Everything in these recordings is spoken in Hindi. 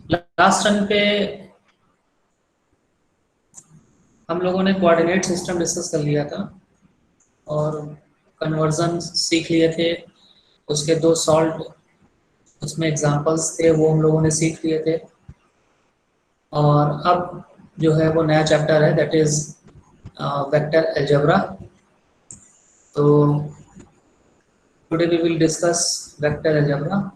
लास्ट रन पे हम लोगों ने कोऑर्डिनेट सिस्टम डिस्कस कर लिया था और कन्वर्जन सीख लिए थे। उसके दो सॉल्व उसमें एग्जांपल्स थे, वो हम लोगों ने सीख लिए थे। और अब जो है वो नया चैप्टर है, दैट इज वेक्टर अलजेब्रा। तो today we will discuss vector algebra.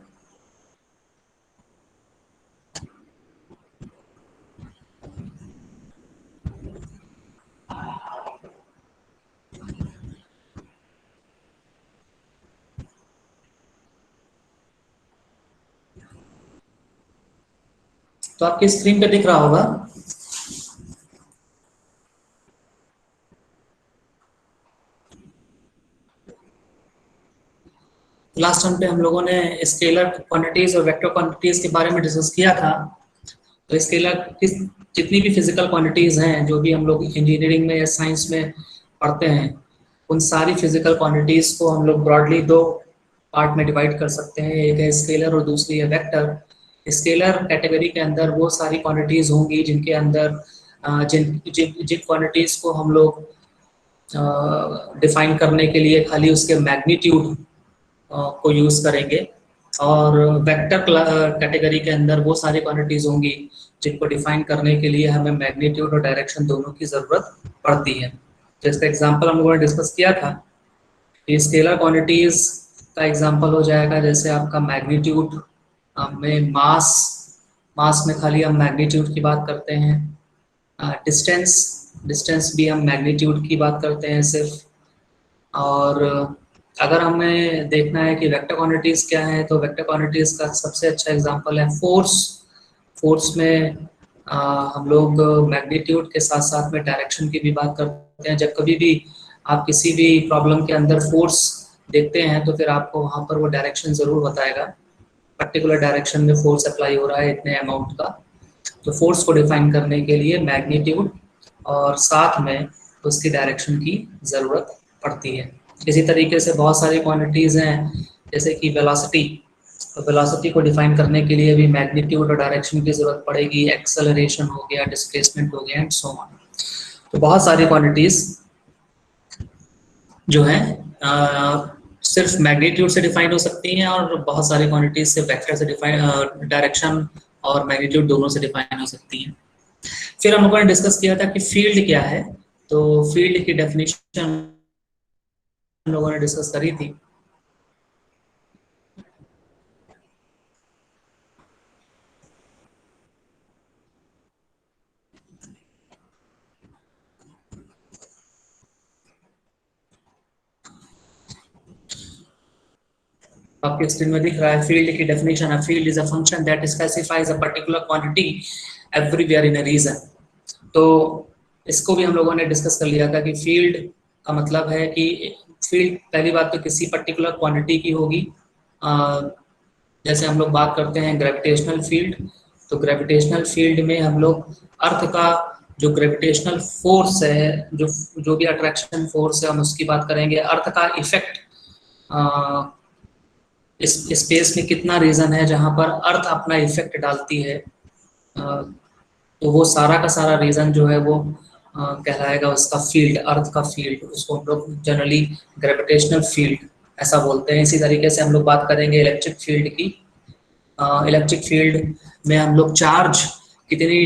तो आपकी स्क्रीन पे दिख रहा होगा। लास्ट टाइम पे हम लोगों ने स्केलर क्वांटिटीज और वेक्टर क्वांटिटीज के बारे में डिस्कस किया था। तो स्केलर किस जितनी भी फिजिकल क्वांटिटीज हैं, जो भी हम लोग इंजीनियरिंग में या साइंस में पढ़ते हैं, उन सारी फिजिकल क्वांटिटीज को हम लोग ब्रॉडली दो पार्ट में डिवाइड कर सकते हैं। एक है स्केलर और दूसरी है वेक्टर। स्केलर कैटेगरी के अंदर वो सारी क्वांटिटीज होंगी जिनके अंदर जिन जिन जिन क्वांटिटीज को हम लोग डिफाइन करने के लिए खाली उसके मैग्नीट्यूड को यूज करेंगे। और वेक्टर कैटेगरी के अंदर वो सारी क्वांटिटीज होंगी जिनको डिफाइन करने के लिए हमें मैग्नीट्यूड और डायरेक्शन दोनों की जरूरत पड़ती है। तो इसका एग्जांपल हम लोगों ने डिस्कस किया था। ये स्केलर क्वांटिटीज का एग्जांपल हो जाएगा, जैसे आपका मैग्नीट्यूड में मास मास में खाली हम मैग्नीट्यूड की बात करते हैं। डिस्टेंस डिस्टेंस भी हम मैग्नीट्यूड की बात करते हैं सिर्फ। और अगर हमें देखना है कि वेक्टर क्वांटिटीज क्या है, तो वेक्टर क्वांटिटीज का सबसे अच्छा एग्जांपल है फोर्स। फोर्स में हम लोग मैग्नीट्यूड के साथ साथ में डायरेक्शन की भी बात करते हैं। जब कभी भी आप किसी भी प्रॉब्लम के अंदर फोर्स देखते हैं तो फिर आपको वहाँ पर वो डायरेक्शन जरूर बताएगा, पर्टिकुलर डायरेक्शन में फोर्स अप्लाई हो रहा है इतने अमाउंट का। तो फोर्स को डिफाइन करने के लिए मैग्नीट्यूड और साथ में उसकी डायरेक्शन की ज़रूरत पड़ती है। इसी तरीके से बहुत सारी क्वांटिटीज़ हैं, जैसे कि वेलोसिटी। तो वेलोसिटी को डिफाइन करने के लिए भी मैग्नीट्यूड और डायरेक्शन की ज़रूरत पड़ेगी। एक्सेलरेशन हो गया, डिस्प्लेसमेंट हो गया एंड सो ऑन। तो बहुत सारी क्वांटिटीज़ जो हैं सिर्फ मैग्नीट्यूड से डिफाइन हो सकती हैं, और बहुत सारी क्वांटिटीज से वेक्टर से डिफाइन, डायरेक्शन और मैग्नीट्यूड दोनों से डिफाइन हो सकती हैं। फिर हम लोगों ने डिस्कस किया था कि फील्ड क्या है। तो फील्ड की डेफिनेशन हम लोगों ने डिस्कस करी थी। आपके स्क्रीन में दिख रहा है फील्ड की डेफिनेशन है, field is a function that specifies a particular quantity everywhere in a region. तो इसको भी हम लोगों ने डिस्कस कर लिया था कि फील्ड का मतलब है कि फील्ड पहली बात तो किसी पर्टिकुलर क्वांटिटी की होगी। जैसे हम लोग बात करते हैं ग्रेविटेशनल फील्ड, तो ग्रेविटेशनल फील्ड में हम लोग अर्थ का जो ग्रेविटेशनल फोर्स है, जो भी अट्रैक्शन फोर्स है, हम उसकी बात करेंगे। अर्थ का इफेक्ट इस स्पेस में कितना रीजन है जहां पर अर्थ अपना इफेक्ट डालती है, तो वो सारा का सारा रीजन जो है वो कहलाएगा उसका फील्ड, अर्थ का फील्ड। उसको हम लोग जनरली ग्रेविटेशनल फील्ड ऐसा बोलते हैं। इसी तरीके से हम लोग बात करेंगे इलेक्ट्रिक फील्ड की। इलेक्ट्रिक फील्ड में हम लोग चार्ज कितनी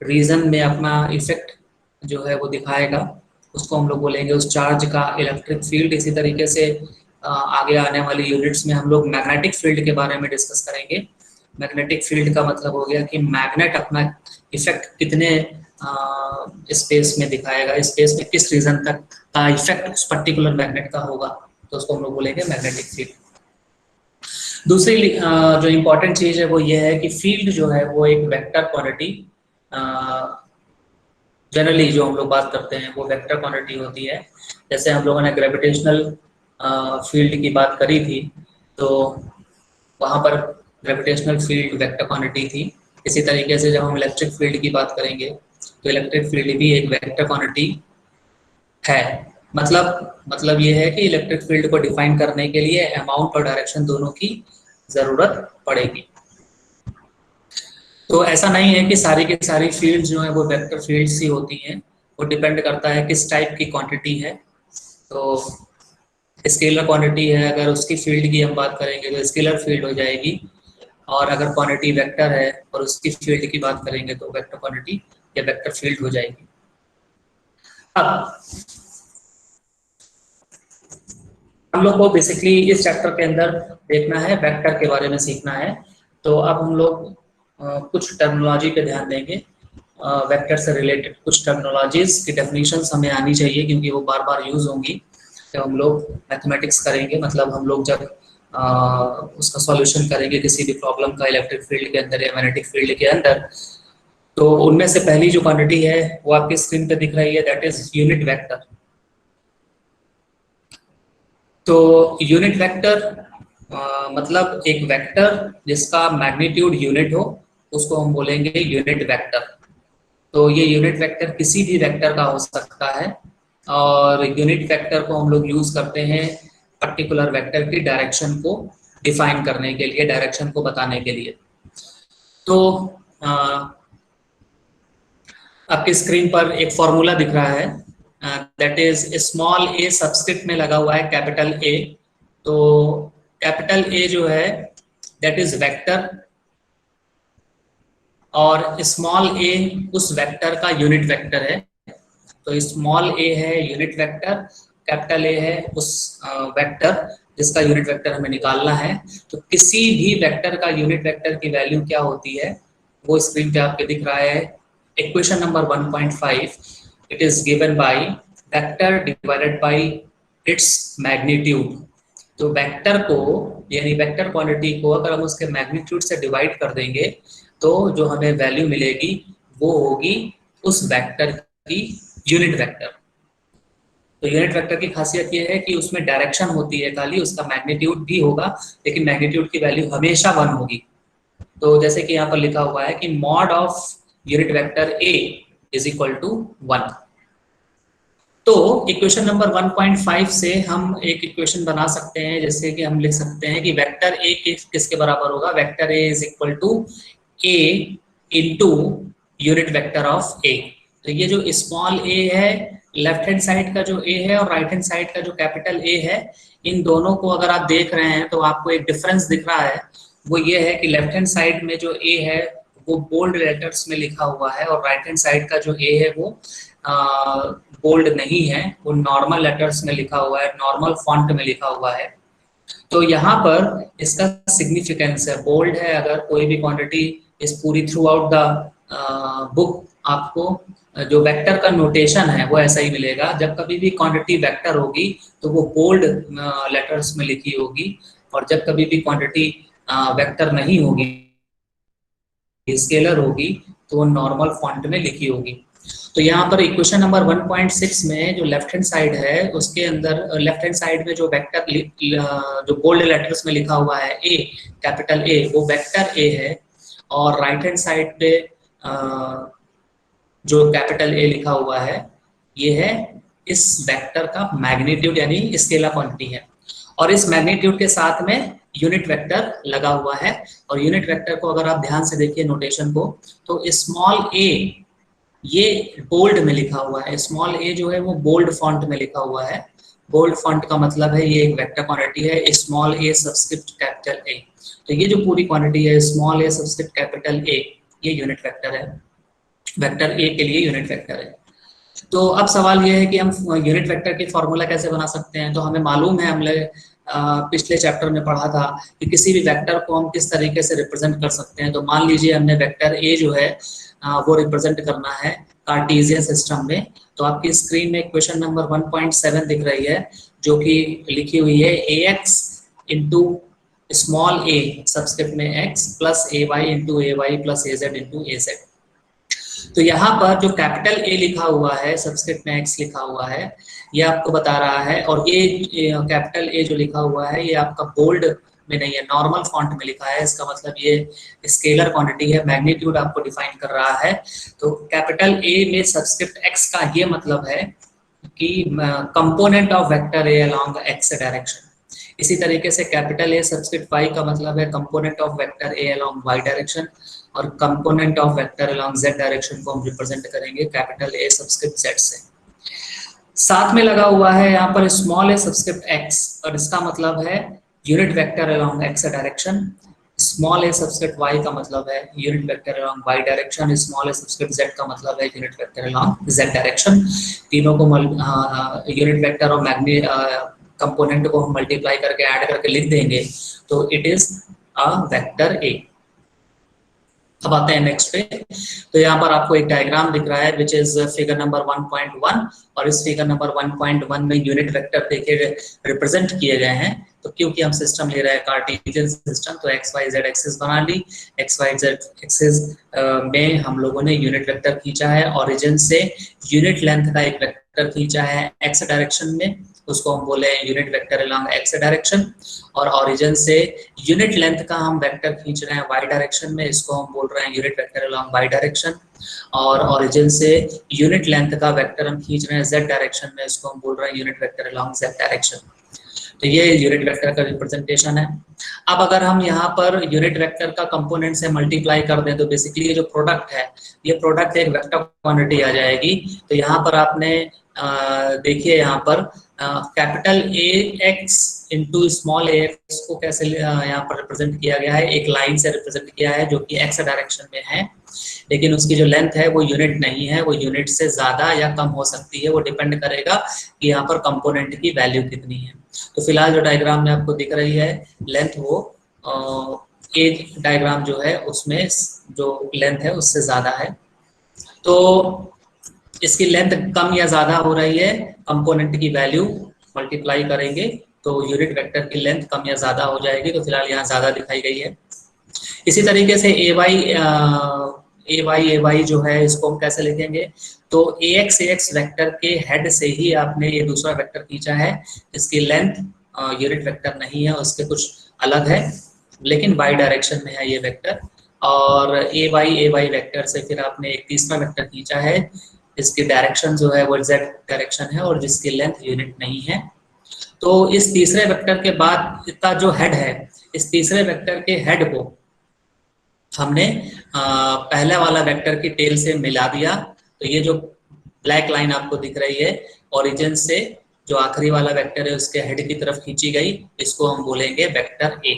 रीजन में अपना इफेक्ट जो है वो दिखाएगा, उसको हम लोग बोलेंगे उस चार्ज का इलेक्ट्रिक फील्ड। इसी तरीके से आगे आने वाली यूनिट्स में हम लोग मैग्नेटिक फील्ड के बारे में डिस्कस करेंगे। मैग्नेटिक फील्ड का मतलब हो गया कि मैग्नेट अपना इफेक्ट कितने स्पेस में दिखाएगा, स्पेस में किस रीजन तक का इफेक्ट उस पर्टिकुलर मैग्नेट का होगा, तो उसको हम लोग बोलेंगे मैग्नेटिक फील्ड। दूसरी जो इम्पोर्टेंट चीज है वो ये है कि फील्ड जो है वो एक वेक्टर क्वांटिटी, जनरली जो हम लोग बात करते हैं वो वेक्टर क्वांटिटी होती है। जैसे हम लोगों ने ग्रेविटेशनल फील्ड की बात करी थी, तो वहाँ पर ग्रेविटेशनल फील्ड वेक्टर क्वांटिटी थी। इसी तरीके से जब हम इलेक्ट्रिक फील्ड की बात करेंगे तो इलेक्ट्रिक फील्ड भी एक वेक्टर क्वांटिटी है। मतलब ये है कि इलेक्ट्रिक फील्ड को डिफाइन करने के लिए अमाउंट और डायरेक्शन दोनों की जरूरत पड़ेगी। तो ऐसा नहीं है कि सारी की सारी फील्ड्स जो है वो वेक्टर फील्ड्स ही होती हैं, वो डिपेंड करता है किस टाइप की क्वांटिटी है। तो स्केलर क्वांटिटी है, अगर उसकी फील्ड की हम बात करेंगे तो स्केलर फील्ड हो जाएगी, और अगर क्वांटिटी वेक्टर है और उसकी फील्ड की बात करेंगे तो वेक्टर क्वांटिटी या वेक्टर फील्ड हो जाएगी। अब हम लोग को बेसिकली इस चैप्टर के अंदर देखना है, वेक्टर के बारे में सीखना है। तो अब हम लोग कुछ टर्मिनोलॉजी पे ध्यान देंगे। वेक्टर से रिलेटेड कुछ टर्मिनोलॉजीज की डेफिनेशंस हमें आनी चाहिए, क्योंकि वो बार बार यूज होंगी जब हम लोग मैथमेटिक्स करेंगे। मतलब हम लोग जब उसका सॉल्यूशन करेंगे किसी भी प्रॉब्लम का इलेक्ट्रिक फील्ड के अंदर या मैग्नेटिक फील्ड के अंदर, तो उनमें से पहली जो क्वांटिटी है वो आपकी स्क्रीन पे दिख रही है, दैट इज यूनिट वेक्टर। तो यूनिट वेक्टर मतलब एक वेक्टर जिसका मैग्नीट्यूड यूनिट हो, उसको हम बोलेंगे यूनिट वेक्टर। तो ये यूनिट वेक्टर किसी भी वेक्टर का हो सकता है, और यूनिट वेक्टर को हम लोग यूज करते हैं पर्टिकुलर वेक्टर की डायरेक्शन को डिफाइन करने के लिए, डायरेक्शन को बताने के लिए। तो आपकी स्क्रीन पर एक फॉर्मूला दिख रहा है, that is small A subscript में लगा हुआ है कैपिटल ए। तो कैपिटल ए जो है दैट इज वेक्टर, और स्मॉल ए उस वेक्टर का यूनिट वेक्टर है। तो स्मॉल ए है यूनिट वेक्टर, कैपिटल ए है उस वेक्टर जिसका यूनिट वेक्टर हमें निकालना है। तो किसी भी वेक्टर का यूनिट वेक्टर की वैल्यू क्या होती है वो स्क्रीन पे आपके दिख रहा है। Equation number 1.5, it is given by vector divided by its magnitude. तो वेक्टर को यानी वेक्टर क्वांटिटी को अगर हम उसके मैग्नीट्यूड से डिवाइड कर देंगे तो जो हमें वैल्यू मिलेगी वो होगी उस वेक्टर की यूनिट वेक्टर। तो यूनिट वेक्टर की खासियत ये है कि उसमें डायरेक्शन होती है खाली, उसका मैग्नीट्यूड भी होगा लेकिन मैग्नीट्यूड की वैल्यू हमेशा 1 होगी। तो जैसे कि यहाँ पर लिखा हुआ है कि mod of unit vector A is equal to 1। तो इक्वेशन नंबर 1.5 से हम एक इक्वेशन बना सकते हैं, जैसे कि हम लिख सकते हैं कि वेक्टर ए किसके बराबर होगा, vector A is equal to a into unit vector of a. तो ये जो स्मॉल ए है, लेफ्ट हैंड साइड का जो ए है और राइट हैंड साइड का जो कैपिटल ए है, इन दोनों को अगर आप देख रहे हैं तो आपको एक डिफरेंस दिख रहा है। वो ये है कि लेफ्ट हैंड साइड में जो ए है वो बोल्ड लेटर्स में लिखा हुआ है, और राइट हैंड साइड का जो ए है वो बोल्ड नहीं है, वो नॉर्मल लेटर्स में लिखा हुआ है, नॉर्मल फॉन्ट में लिखा हुआ है। तो यहाँ पर इसका सिग्निफिकेंस है, बोल्ड है अगर कोई भी क्वांटिटी इस पूरी थ्रू आउट द बुक आपको जो वेक्टर का नोटेशन है वो ऐसा ही मिलेगा। जब कभी भी क्वांटिटी वेक्टर होगी तो वो बोल्ड लेटर्स में लिखी होगी, और जब कभी भी क्वांटिटी वेक्टर नहीं होगी, स्केलर होगी, तो वो नॉर्मल फॉन्ट में लिखी होगी। तो यहाँ पर इक्वेशन नंबर 1.6 में जो लेफ्ट हैंड साइड है उसके अंदर लेफ्ट हैंड साइड में जो वेक्टर जो बोल्ड लेटर्स में लिखा हुआ है ए, कैपिटल ए, वो वेक्टर ए है, और राइट हैंड साइड पे जो कैपिटल ए लिखा हुआ है ये है इस वेक्टर का मैग्नीट्यूड यानी स्केलर क्वांटिटी है, और इस मैग्नीट्यूड के साथ में यूनिट वेक्टर लगा हुआ है। और यूनिट वेक्टर को अगर आप ध्यान से देखिए नोटेशन को, तो स्मॉल ए ये बोल्ड में लिखा हुआ है, स्मॉल ए जो है वो बोल्ड फॉन्ट में लिखा हुआ है। बोल्ड फॉन्ट का मतलब है ये एक वेक्टर क्वांटिटी है, small A subscript capital A. तो ये जो पूरी क्वांटिटी है small A subscript capital A, ये यूनिट वेक्टर है, वेक्टर ए के लिए यूनिट वेक्टर है। तो अब सवाल ये है कि हम यूनिट वेक्टर की फॉर्मूला कैसे बना सकते हैं। तो हमें मालूम है, हमने पिछले चैप्टर में पढ़ा था कि किसी भी वेक्टर को हम किस तरीके से रिप्रेजेंट कर सकते हैं। तो मान लीजिए हमने वेक्टर ए जो है वो रिप्रेजेंट करना है कार्टेशियन सिस्टम में। तो आपकी स्क्रीन में क्वेश्चन नंबर 1.7 दिख रही है, जो कि लिखी हुई है ax इंटू स्मॉल ए सबस्क्रिप्ट में x plus ay into ay plus az into az। तो यहाँ पर जो कैपिटल ए लिखा हुआ है, सबस्क्रिप्ट में एक्स लिखा हुआ है, ये आपको बता रहा है, और ये कैपिटल ए जो लिखा हुआ है ये आपका बोल्ड में नहीं है, नॉर्मल फॉन्ट में लिखा है। इसका मतलब ये स्केलर क्वांटिटी है, मैग्नीट्यूड आपको डिफाइन कर रहा है। तो कैपिटल ए में सबस्क्रिप्ट एक्स का ये मतलब है कि component of vector a along x direction. इसी तरीके से कैपिटल ए सबस्क्रिप्ट वाई का मतलब है component of vector a along y direction. और component of vector along z direction को हम रिप्रेजेंट करेंगे कैपिटल A सबस्क्रिप्ट z से। साथ में लगा हुआ है यहाँ पर स्मॉल a सबस्क्रिप्ट x, और इसका मतलब है unit vector along x direction. Small a subscript y का मतलब है unit vector along y direction. Small a subscript z का मतलब है unit vector along z direction. तीनों को यूनिट वेक्टर और मैग्नी कंपोनेंट को हम मल्टीप्लाई करके ऐड करके लिख देंगे तो it is a vector A। अब आते हैं नेक्स्ट पे। तो यहाँ पर आपको एक डायग्राम दिख रहा है विच इज फिगर नंबर 1.1, और इस फिगर नंबर 1.1 में यूनिट वेक्टर देखे रिप्रेजेंट किए गए हैं। तो क्योंकि हम सिस्टम ले रहे हैं कार्टेशियन सिस्टम, तो एक्स वाई जेड एक्सिस बना ली। एक्स वाई जेड एक्सिस में हम लोगों ने यूनिट वेक्टर खींचा है, ओरिजिन से यूनिट लेंथ का एक वेक्टर खींचा है एक्स डायरेक्शन में, उसको हम बोले unit vector along x direction. और ओरिजिन से यूनिट लेंथ का हम वेक्टर खींच रहे हैं वाई डायरेक्शन में, इसको हम बोल रहे हैं unit vector along y direction. और ओरिजिन से यूनिट लेंथ का वेक्टर हम खींच रहे हैं जेड डायरेक्शन में, इसको हम बोल रहे हैं unit vector along Z direction. तो ये यूनिट वेक्टर का रिप्रेजेंटेशन है। अब अगर हम यहाँ पर यूनिट वेक्टर का कंपोनेंट से मल्टीप्लाई कर दें तो बेसिकली ये जो प्रोडक्ट है, ये प्रोडक्ट एक वेक्टर क्वांटिटी आ जाएगी। तो यहाँ पर आपने देखिए यहाँ पर capital A x into small A x को कैसे यहाँ पर रिप्रेजेंट किया गया है, एक लाइन से रिप्रेजेंट किया है जो कि एक्स डायरेक्शन में है, लेकिन उसकी जो लेंथ है वो यूनिट नहीं है, वो यूनिट से ज्यादा या कम हो सकती है। वो डिपेंड करेगा कि यहाँ पर कंपोनेंट की वैल्यू कितनी है। तो फिलहाल जो डायग्राम में आपको दिख रही है लेंथ, वो एज डायग्राम जो है उसमें जो लेंथ है उससे ज्यादा है। तो इसकी लेंथ कम या ज्यादा हो रही है, कंपोनेंट की वैल्यू मल्टीप्लाई करेंगे तो यूनिट वेक्टर की लेंथ कम या ज्यादा हो जाएगी। तो फिलहाल यहाँ ज्यादा दिखाई गई है। इसी तरीके से ए वाई जो है इसको हम कैसे लिखेंगे, तो ए एक्स वेक्टर के हेड से ही आपने ये दूसरा वेक्टर खींचा है, इसकी लेंथ यूनिट वेक्टर नहीं है, उसके कुछ अलग है, लेकिन वाई डायरेक्शन में है ये वेक्टर। और ए वाई वेक्टर से फिर आपने एक तीसरा वेक्टर खींचा है, इसकी डायरेक्शन जो है वो जेड डायरेक्शन है और जिसकी लेंथ यूनिट नहीं है। तो इस तीसरे वेक्टर के बाद इसका जो हेड है, इस तीसरे वेक्टर के हेड को हमने पहले वाला वेक्टर की टेल से मिला दिया। तो ये जो ब्लैक लाइन आपको दिख रही है ओरिजिन से जो आखिरी वाला वेक्टर है उसके हेड की तरफ खींची गई, इसको हम बोलेंगे वेक्टर ए।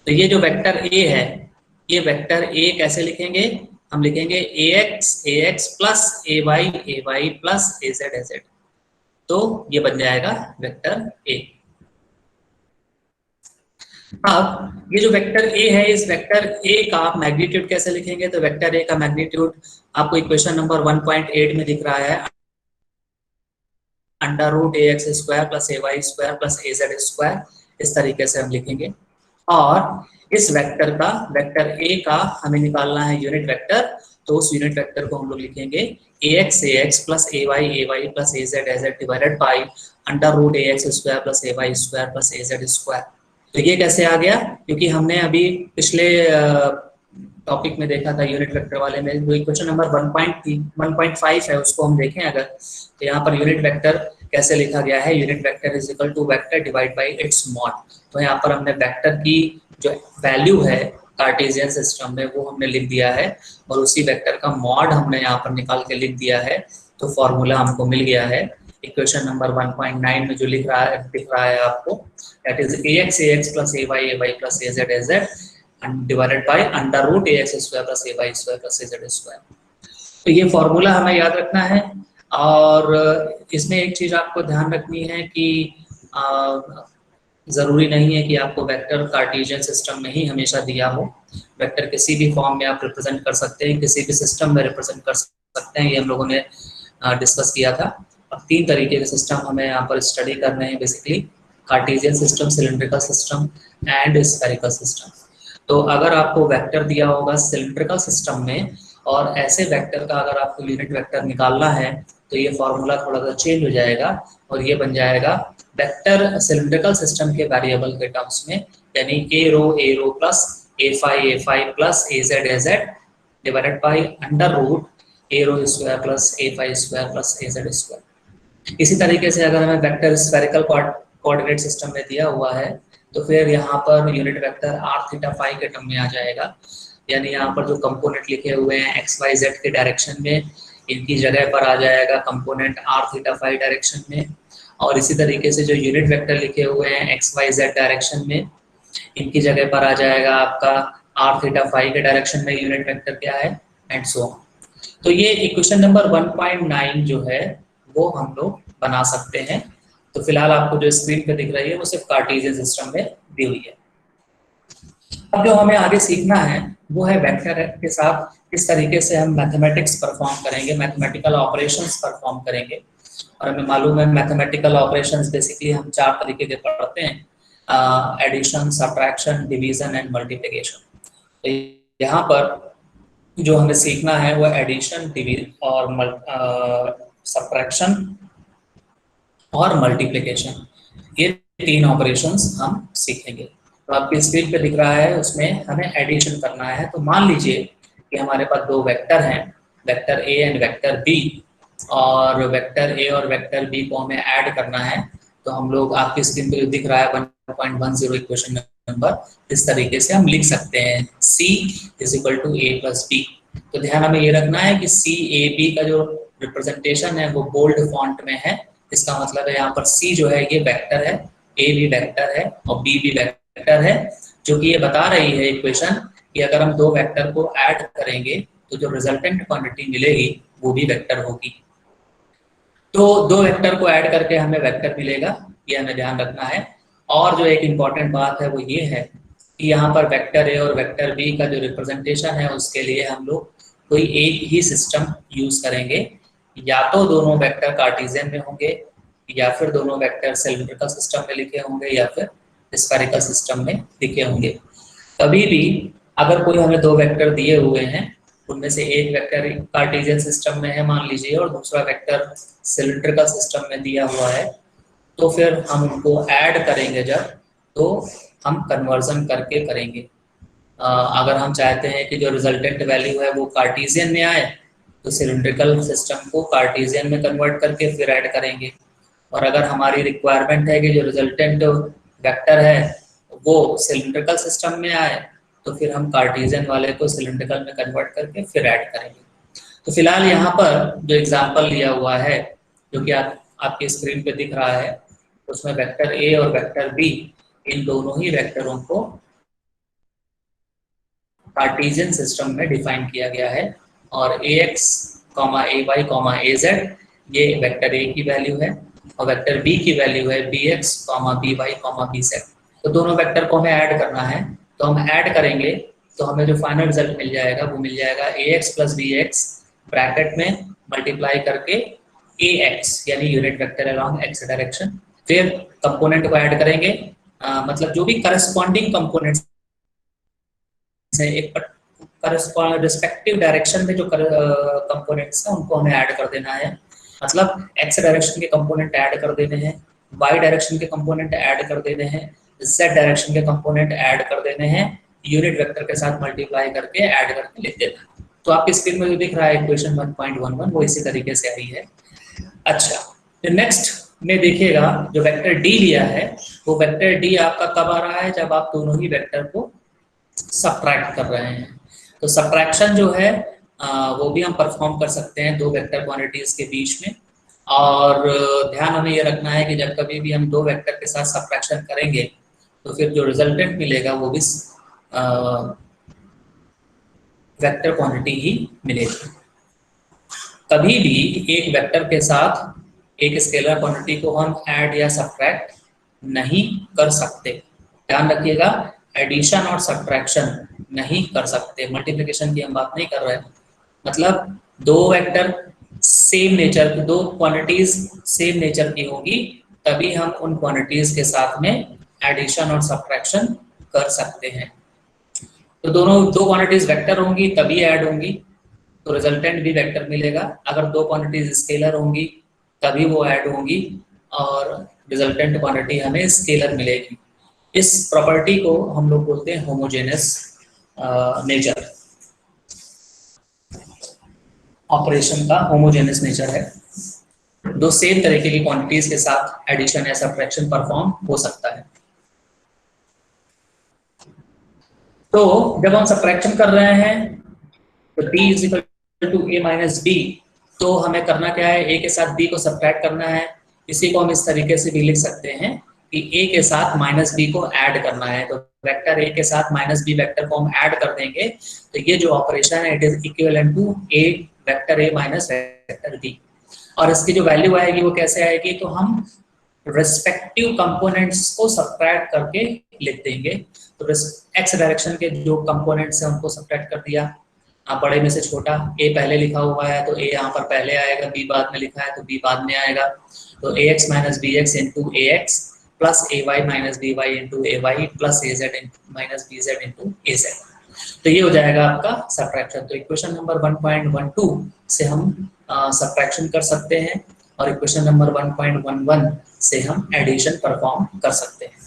तो ये जो वेक्टर ए है, ये वेक्टर ए कैसे लिखेंगे, हम लिखेंगे a x plus A y plus A z. तो ये बन जाएगा वेक्टर ए। अब ये जो वेक्टर ए है, इस वेक्टर ए का मैग्नीट्यूड कैसे लिखेंगे, तो वेक्टर ए का मैग्नीट्यूड आपको इक्वेशन नंबर 1.8 में दिख रहा है, अंडर रूट ए एक्स स्क्वायर प्लस ए वाई स्क्वायर प्लस ए जेड स्क्वायर, इस तरीके से हम लिखेंगे। और इस वेक्टर का, वेक्टर ए का हमें निकालना है यूनिट वेक्टर, तो उस यूनिट वेक्टर को हम लोग लिखेंगे a x plus A y plus A z divided by under root A x square plus A y square plus A z square. तो ये कैसे आ गया, क्योंकि हमने अभी पिछले टॉपिक में देखा था यूनिट वेक्टर वाले में, जो इक्वेशन नंबर 1.5 है उसको हम देखें अगर, तो यहाँ पर यूनिट वेक्टर कैसे लिखा गया है, unit vector is equal to vector divide by its mod. तो यहाँ पर हमने वेक्टर की जो वैल्यू है कार्टेशियन सिस्टम में वो हमने लिख दिया है, और उसी वेक्टर का मॉड हमने यहाँ पर निकाल के लिख दिया है। तो फॉर्मूला हमको मिल गया है इक्वेशन नंबर 1.9 में जो दिख रहा है आपको, that is A x plus A y plus A z divided by under root A x square plus A y square plus A z square. तो ये फॉर्मूला हमें याद रखना है। और इसमें एक चीज आपको ध्यान रखनी है कि जरूरी नहीं है कि आपको वेक्टर कार्टेशियन सिस्टम में ही हमेशा दिया हो, वेक्टर किसी भी फॉर्म में आप रिप्रेजेंट कर सकते हैं, किसी भी सिस्टम में रिप्रेजेंट कर सकते हैं, ये हम लोगों ने डिस्कस किया था। अब 3 तरीके के सिस्टम हमें यहाँ पर स्टडी करने हैं basically, Cartesian system, cylindrical system and spherical system. तो अगर आपको वेक्टर दिया होगा सिलिंड्रिकल सिस्टम में और ऐसे वेक्टर का अगर आपको यूनिट वेक्टर निकालना है तो ये फॉर्मूला थोड़ा सा चेंज हो जाएगा और ये बन जाएगा वेक्टर सिलिंड्रिकल सिस्टम के वेरिएबल के टर्म्स में, यानी a rho plus a phi plus A z divided by under root a rho square plus a phi square plus A z square. इसी तरीके से अगर हमें वेक्टर स्फेरिकल कोऑर्डिनेट सिस्टम में दिया हुआ है तो फिर यहाँ पर unit vector r theta phi के टर्म में आ जाएगा। यानी यहाँ पर जो कंपोनेंट लिखे हुए हैं एक्स वाई जेड के डायरेक्शन में, इनकी जगह पर आ जाएगा component r theta phi direction में। और इसी तरीके से जो यूनिट वेक्टर लिखे हुए हैं एक्स वाई जेड डायरेक्शन में, इनकी जगह पर आ जाएगा आपका आर थीटा फाई के डायरेक्शन में यूनिट वेक्टर क्या है, एंड सो ऑन। तो ये इक्वेशन नंबर 1.9 जो है वो हम लोग बना सकते हैं। तो फिलहाल आपको जो स्क्रीन पे दिख रही है वो सिर्फ कार्टेशियन सिस्टम में दी हुई है। अब जो हमें आगे सीखना है वो है वेक्टर के साथ किस तरीके से हम मैथमेटिक्स परफॉर्म करेंगे, मैथमेटिकल ऑपरेशंस परफॉर्म करेंगे। और हमें मालूम है मैथमेटिकल ऑपरेशंस बेसिकली हम 4 तरीके के पढ़ते हैं, addition, subtraction, division and multiplication. तो यहाँ पर जो हमें सीखना है वो एडिशन, डिवीजन और सब्ट्रैक्शन और मल्टीप्लिकेशन, ये 3 ऑपरेशंस हम सीखेंगे। तो आपकी स्क्रीन पे दिख रहा है, उसमें हमें एडिशन करना है। तो मान लीजिए कि हमारे पास 2 वेक्टर हैं, vector A and vector B, और वेक्टर ए और वेक्टर बी को हमें ऐड करना है। तो हम लोग आपकी स्क्रीन पे जो दिख रहा है 1.10 इक्वेशन नंबर, इस तरीके से हम लिख सकते हैं C is equal to A plus B. तो ध्यान हमें ये रखना है कि सी ए बी का जो रिप्रेजेंटेशन है वो बोल्ड फॉन्ट में है। इसका मतलब है यहाँ पर C जो है ये वेक्टर है, A भी वेक्टर है और B भी वेक्टर है, जो कि ये बता रही है इक्वेशन कि अगर हम 2 वेक्टर को ऐड करेंगे तो जो रिजल्टेंट क्वांटिटी मिलेगी वो भी वेक्टर होगी। तो 2 वेक्टर को ऐड करके हमें वेक्टर मिलेगा, ये हमें ध्यान रखना है। और जो एक इम्पॉर्टेंट बात है वो ये है कि यहाँ पर वेक्टर ए और वेक्टर बी का जो रिप्रेजेंटेशन है उसके लिए हम लोग कोई एक ही सिस्टम यूज करेंगे, या तो दोनों वेक्टर कार्टेशियन में होंगे, या फिर दोनों वेक्टर सिलिंड्रिकल सिस्टम में लिखे होंगे, या फिर स्फेरिकल सिस्टम में लिखे होंगे। कभी भी अगर कोई हमें 2 वेक्टर दिए हुए हैं, उनमें से एक वेक्टर कार्टेशियन सिस्टम में है मान लीजिए और दूसरा वेक्टर सिलिंड्रिकल सिस्टम में दिया हुआ है, तो फिर हम उनको ऐड करेंगे जब, तो हम कन्वर्जन करके करेंगे। अगर हम चाहते हैं कि जो रिजल्टेंट वैल्यू है वो कार्टेशियन में आए, तो सिलिंड्रिकल सिस्टम को कार्टेशियन में कन्वर्ट करके फिर ऐड करेंगे। और अगर हमारी रिक्वायरमेंट है कि जो रिजल्टेंट वेक्टर है वो सिलिंड्रिकल सिस्टम में आए, तो फिर हम कार्टेशियन वाले को सिलिंड्रिकल में कन्वर्ट करके फिर ऐड करेंगे। तो फिलहाल यहाँ पर जो एग्जाम्पल लिया हुआ है, जो कि आपकी स्क्रीन पे दिख रहा है, उसमें वेक्टर ए और वेक्टर बी, इन दोनों ही वेक्टरों को कार्टेशियन सिस्टम में डिफाइन किया गया है। और A x comma A y comma A z, ये वेक्टर ए की वैल्यू है, और वेक्टर बी की वैल्यू है B x comma B y comma B z. तो दोनों वेक्टर को हमें ऐड करना है, तो हम ऐड करेंगे तो हमें जो फाइनल रिजल्ट मिल जाएगा वो मिल जाएगा a x plus b x bracket में मल्टीप्लाई करके ए एक्स यानी unit vector along x direction. फिर कंपोनेंट को ऐड करेंगे, मतलब जो भी करस्पॉन्डिंग कंपोनेंट्स है एक रिस्पेक्टिव डायरेक्शन में जो कंपोनेंट्स हैं उनको हमें ऐड कर देना है। मतलब एक्स डायरेक्शन के कंपोनेंट ऐड कर देने हैं, वाई डायरेक्शन के कंपोनेंट ऐड कर देने हैं, जेड डायरेक्शन के कंपोनेंट ऐड कर देने हैं, यूनिट वेक्टर के साथ मल्टीप्लाई करके ऐड करके लिख देना। तो आपकी स्क्रीन में जो दिख रहा है इक्वेशन 1.11 वो इसी तरीके से आई है। अच्छा, तो नेक्स्ट में देखिएगा जो वेक्टर डी लिया है, वो वेक्टर डी आपका कब आ रहा है, जब आप दोनों ही वेक्टर को सब्ट्रैक्ट कर रहे हैं। तो सब्ट्रैक्शन जो है वो भी हम परफॉर्म कर सकते हैं 2 वेक्टर क्वांटिटीज के बीच में। और ध्यान हमें ये रखना है कि जब कभी भी हम 2 वेक्टर के साथ सब्ट्रैक्शन करेंगे तो फिर जो रिजल्टेंट मिलेगा वो भी वेक्टर क्वांटिटी ही मिलेगी। कभी भी एक वेक्टर के साथ एक स्केलर क्वांटिटी को हम ऐड या सब्ट्रैक्ट नहीं कर सकते। ध्यान रखिएगा, एडिशन और सब्ट्रैक्शन नहीं कर सकते, मल्टीप्लिकेशन की हम बात नहीं कर रहे हैं। मतलब 2 वेक्टर सेम नेचर की, 2 क्वांटिटीज सेम नेचर की होगी, तभी हम उन क्वांटिटीज के साथ में एडिशन और सब्ट्रैक्शन कर सकते हैं। तो दोनों 2 क्वांटिटीज वेक्टर होंगी तभी ऐड होंगी, तो रिजल्टेंट भी वेक्टर मिलेगा। अगर 2 क्वांटिटीज स्केलर होंगी तभी वो ऐड होंगी, और रिजल्टेंट क्वांटिटी हमें स्केलर मिलेगी। इस प्रॉपर्टी को हम लोग बोलते हैं होमोजेनस नेचर। ऑपरेशन का होमोजेनस नेचर है, 2 सेम तरीके की क्वांटिटीज के साथ एडिशन या सब्ट्रैक्शन परफॉर्म हो सकता है। तो जब हम सब्ट्रैक्शन कर रहे हैं तो d is equal to a minus B, तो हमें करना क्या है, a के साथ b को सब्ट्रैक्ट करना है। इसी को हम इस तरीके से भी लिख सकते हैं कि a के साथ माइनस b को ऐड करना है, तो वेक्टर a के साथ माइनस b वेक्टर को हम ऐड कर देंगे, तो ये जो ऑपरेशन है it is equivalent to a vector a minus vector b। और इसकी जो वैल्यू आएगी वो कैसे आएगी, तो हम रेस्पेक्टिव कंपोनेंट्स को सब्ट्रैक्ट करके लिख देंगे। तो एक्स डायरेक्शन के जो कंपोनेंट्स हैं उनको सब्ट्रैक्ट कर दिया, बड़े में से छोटा, a पहले लिखा हुआ है तो a यहाँ पर पहले आएगा, b बाद में लिखा है तो b बाद में आएगा। तो ax minus b x into a x plus A y minus b y into a y plus A z minus b z into a z. तो ये हो जाएगा आपका सब्ट्रैक्शन। तो इक्वेशन नंबर 1.12 से हम सब्ट्रैक्शन कर सकते हैं और इक्वेशन नंबर 1.11 से हम एडिशन परफॉर्म कर सकते हैं।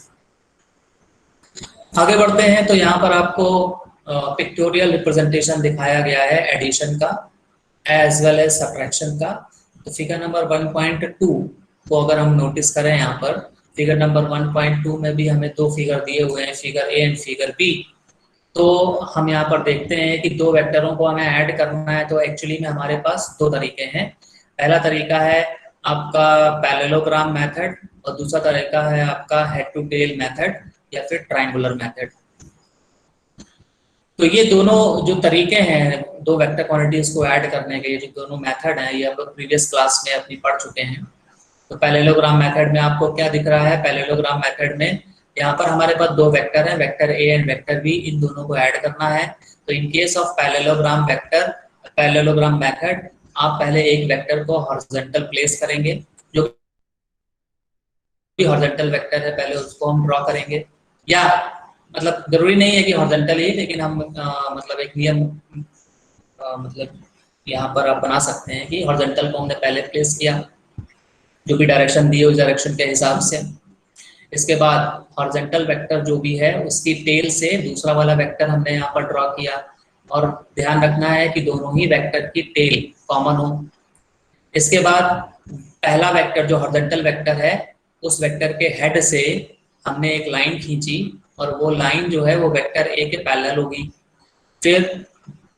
आगे बढ़ते हैं तो यहाँ पर आपको पिक्टोरियल रिप्रेजेंटेशन दिखाया गया है एडिशन का एज वेल एज सब्ट्रैक्शन का। तो फिगर नंबर 1.2 को अगर हम नोटिस करें, यहाँ पर फिगर नंबर 1.2 में भी हमें दो फिगर दिए हुए हैं, figure A and figure B. तो हम यहाँ पर देखते हैं कि दो वेक्टरों को हमें ऐड करना है, तो एक्चुअली में हमारे पास दो तरीके हैं। पहला तरीका है आपका पैरेललोग्राम मेथड और दूसरा तरीका है आपका हेड टू टेल मेथड या फिर ट्रायंगुलर मेथड। तो ये दोनों जो तरीके हैं दो वेक्टर क्वांटिटीज को ऐड करने के, जो दोनों मेथड हैं, ये आप लोग प्रीवियस क्लास में अपनी पढ़ चुके हैं। तो पैरेललोग्राम मेथड में आपको क्या दिख रहा है, पैरेललोग्राम मेथड में यहाँ पर हमारे पास दो वेक्टर हैं, vector A and vector b, इन दोनों को ऐड करना है। तो in case of parallelogram method आप पहले एक वेक्टर को हॉरिजॉन्टल प्लेस करेंगे, जो भी हॉरिजॉन्टल वेक्टर है पहले उसको हम ड्रॉ करेंगे, या मतलब जरूरी नहीं है कि हॉरिजॉन्टल ही, लेकिन हम मतलब एक नियम मतलब यहाँ पर आप बना सकते हैं कि हॉरिजॉन्टल को हमने पहले प्लेस किया, जो भी डायरेक्शन दी है उस डायरेक्शन के हिसाब से। इसके बाद हॉरिजॉन्टल वेक्टर जो भी है उसकी टेल से दूसरा वाला वेक्टर हमने यहाँ पर ड्रॉ किया, और ध्यान रखना है कि दोनों ही वेक्टर की टेल कॉमन हो। इसके बाद पहला वेक्टर जो हॉरिजॉन्टल वेक्टर है उस वेक्टर के हेड से हमने एक लाइन खींची, और वो लाइन जो है वो वेक्टर ए के पैरेलल होगी। फिर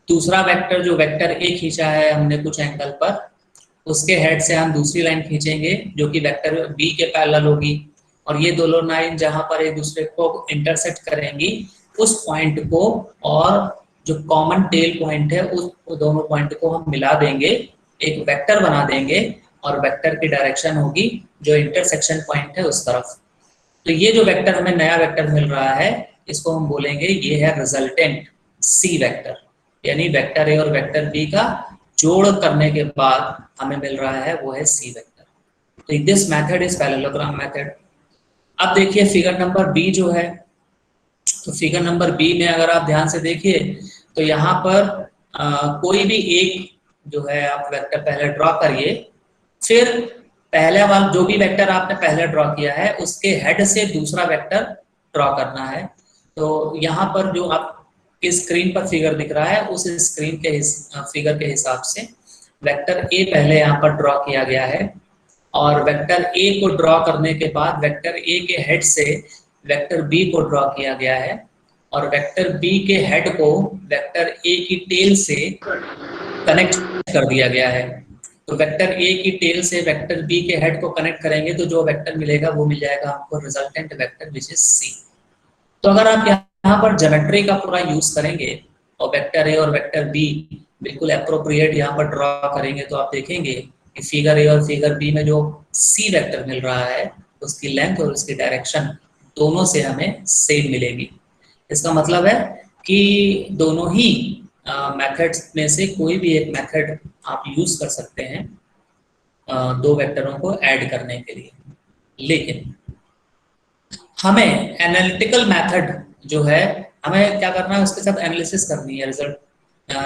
दूसरा वेक्टर जो वेक्टर ए खींचा है हमने कुछ एंगल पर, उसके हेड से हम दूसरी लाइन खींचेंगे जो कि वेक्टर बी के पैरेलल होगी, और ये दोनों लाइन जहां पर एक दूसरे को इंटरसेक्ट करेंगी उस पॉइंट को और जो कॉमन टेल पॉइंट है उस दोनों पॉइंट को हम मिला देंगे, एक वेक्टर बना देंगे, और वेक्टर की डायरेक्शन होगी जो इंटरसेक्शन पॉइंट है उस तरफ। तो ये जो वेक्टर हमें नया वेक्टर मिल रहा है इसको हम बोलेंगे ये है रिजल्टेंट सी वेक्टर, यानी वेक्टर ए और वेक्टर बी का जोड़ करने के बाद हमें मिल रहा है वो है सी वेक्टर। तो this method is parallelogram method. अब देखिए फिगर नंबर बी जो है, तो फिगर नंबर बी में अगर आप ध्यान से देखिए तो यहाँ पर कोई भी एक जो है आप वेक्टर पहले ड्रॉ करिए, फिर पहले वाला जो भी वेक्टर आपने पहले ड्रॉ किया है उसके हेड से दूसरा वेक्टर ड्रॉ करना है। तो यहाँ पर जो आपकी स्क्रीन पर फिगर दिख रहा है उस स्क्रीन के फिगर के हिसाब से वेक्टर ए पहले यहाँ पर ड्रॉ किया गया है, और वेक्टर ए को ड्रॉ करने के बाद वेक्टर ए के हेड से वेक्टर बी को ड्रॉ किया गया है, और वेक्टर बी के हेड को वेक्टर ए की टेल से कनेक्ट कर दिया गया है। तो वेक्टर ए की टेल से वेक्टर बी के हेड को कनेक्ट करेंगे तो जो वेक्टर मिलेगा वो मिल जाएगा आपको resultant vector which is C. तो अगर आप यहाँ पर ज्योमेट्री का पूरा यूज करेंगे और वेक्टर ए और वेक्टर बी बिल्कुल अप्रोप्रिएट यहाँ पर ड्रॉ करेंगे तो आप देखेंगे कि फिगर ए और फिगर बी में जो सी वेक्टर मिल रहा है उसकी लेंथ और उसकी डायरेक्शन दोनों से हमें सेम मिलेगी। इसका मतलब है कि दोनोदोनों ही मेथड्स में से कोई भी एक मेथड आप यूज कर सकते हैं दो वेक्टरों को ऐड करने के लिए, लेकिन हमें एनालिटिकल मेथड जो है हमें क्या करना है उसके साथ एनालिसिस करनी है, रिजल्ट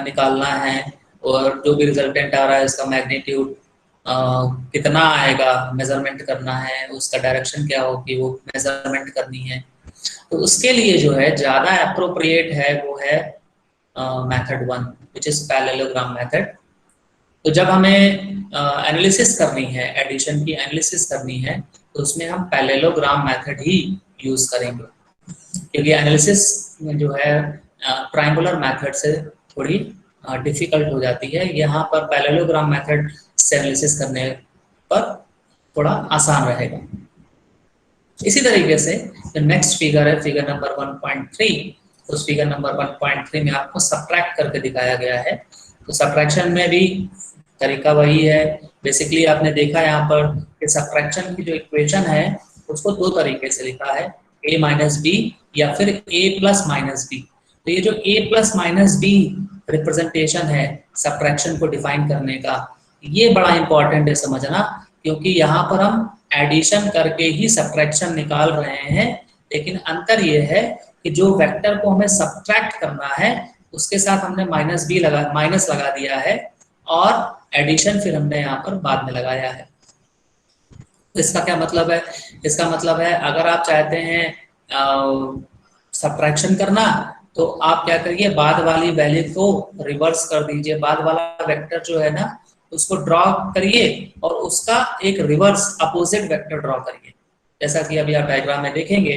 निकालना है, और जो भी रिजल्टेंट आ रहा है उसका मैग्नीट्यूड कितना आएगा मेजरमेंट करना है, उसका डायरेक्शन क्या होगी वो मेजरमेंट करनी है। तो उसके लिए जो है ज़्यादा अप्रोप्रिएट है वो है method 1 which is parallelogram method. तो जब हमें एनालिसिस करनी है, एडिशन की एनालिसिस करनी है, तो उसमें हम पैरेललोग्राम मेथड ही यूज करेंगे, क्योंकि एनालिसिस में जो है ट्रायंगुलर मेथड से थोड़ी डिफिकल्ट हो जाती है। यहाँ पर पैरेललोग्राम मेथड से एनालिसिस करने पर थोड़ा आसान रहेगा। इसी तरीके से जो नेक्स्ट फिगर है, फिगर नंबर 1.3, उस फिगर नंबर 1.3 में आपको सब्ट्रैक्ट करके दिखाया गया है। तो सब्ट्रैक्शन में भी तरीका वही है। बेसिकली आपने देखा यहाँ पर कि सब्ट्रैक्शन की जो इक्वेशन है उसको दो तरीके से लिखा है, a माइनस बी या फिर a प्लस माइनस बी। तो ये जो a plus minus B representation है सब्ट्रैक्शन को डिफाइन करने का, ये बड़ा इंपॉर्टेंट है समझना, क्योंकि यहाँ पर हम एडिशन करके ही सब्ट्रैक्शन निकाल रहे हैं। लेकिन अंतर ये है कि जो वेक्टर को हमें सब्ट्रैक्ट करना है उसके साथ हमने माइनस लगा दिया है, और एडिशन फिर हमने यहाँ पर बाद में लगाया है। इसका क्या मतलब है? इसका मतलब है अगर आप चाहते हैं सब्ट्रैक्शन करना, तो आप क्या करिए, बाद वाली वैल्यू को रिवर्स कर दीजिए, बाद वाला वेक्टर जो है ना उसको ड्रॉ करिए और उसका एक रिवर्स अपोजिट वेक्टर ड्रॉ करिए, जैसा कि अभी आप डायग्राम में देखेंगे।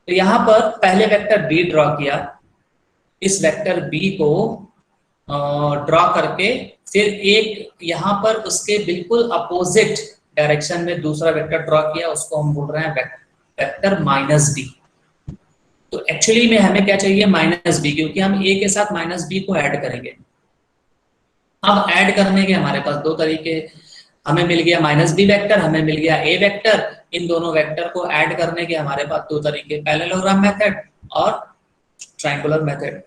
तो यहाँ पर पहले वेक्टर बी ड्रॉ किया, इस वेक्टर बी को ड्रॉ करके फिर एक यहाँ पर उसके बिल्कुल अपोजिट डायरेक्शन में दूसरा वेक्टर ड्रॉ किया, उसको हम बोल रहे हैं वेक्टर माइनस बी। तो एक्चुअली में हमें क्या चाहिए, माइनस बी, क्योंकि हम ए के साथ माइनस बी को ऐड करेंगे। अब ऐड करने के हमारे पास दो तरीके, हमें मिल गया माइनस बी वेक्टर, हमें मिल गया ए वेक्टर। इन दोनों वेक्टर को ऐड करने के हमारे पास दो तरीके, पैरेललोग्राम मेथड और ट्रायंगुलर मेथड।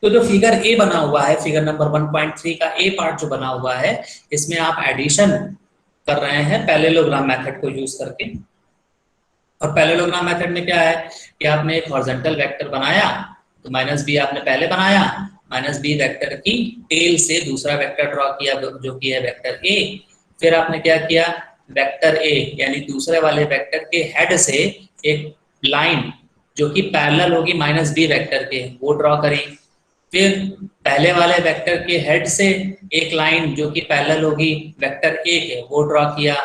तो जो फिगर ए बना हुआ है, फिगर नंबर 1.3 का ए पार्ट जो बना हुआ है, इसमें आप एडिशन कर रहे हैं पैरेललोग्राम मेथड को यूज करके। और पैरेललोग्राम मेथड में क्या है कि आपने एक हॉरिजॉन्टल वेक्टर बनाया, तो माइनस बी आपने पहले बनाया, माइनस बी वेक्टर की टेल से दूसरा वेक्टर ड्रॉ किया जो कि है वेक्टर ए। फिर आपने क्या किया, वेक्टर ए यानी दूसरे वाले वेक्टर के हेड से एक लाइन जो कि पैरेलल होगी माइनस बी वेक्टर के, वो ड्रॉ करी। फिर पहले वाले वेक्टर के हेड से एक लाइन जो कि पैरेलल होगी वेक्टर ए के, वो ड्रॉ किया।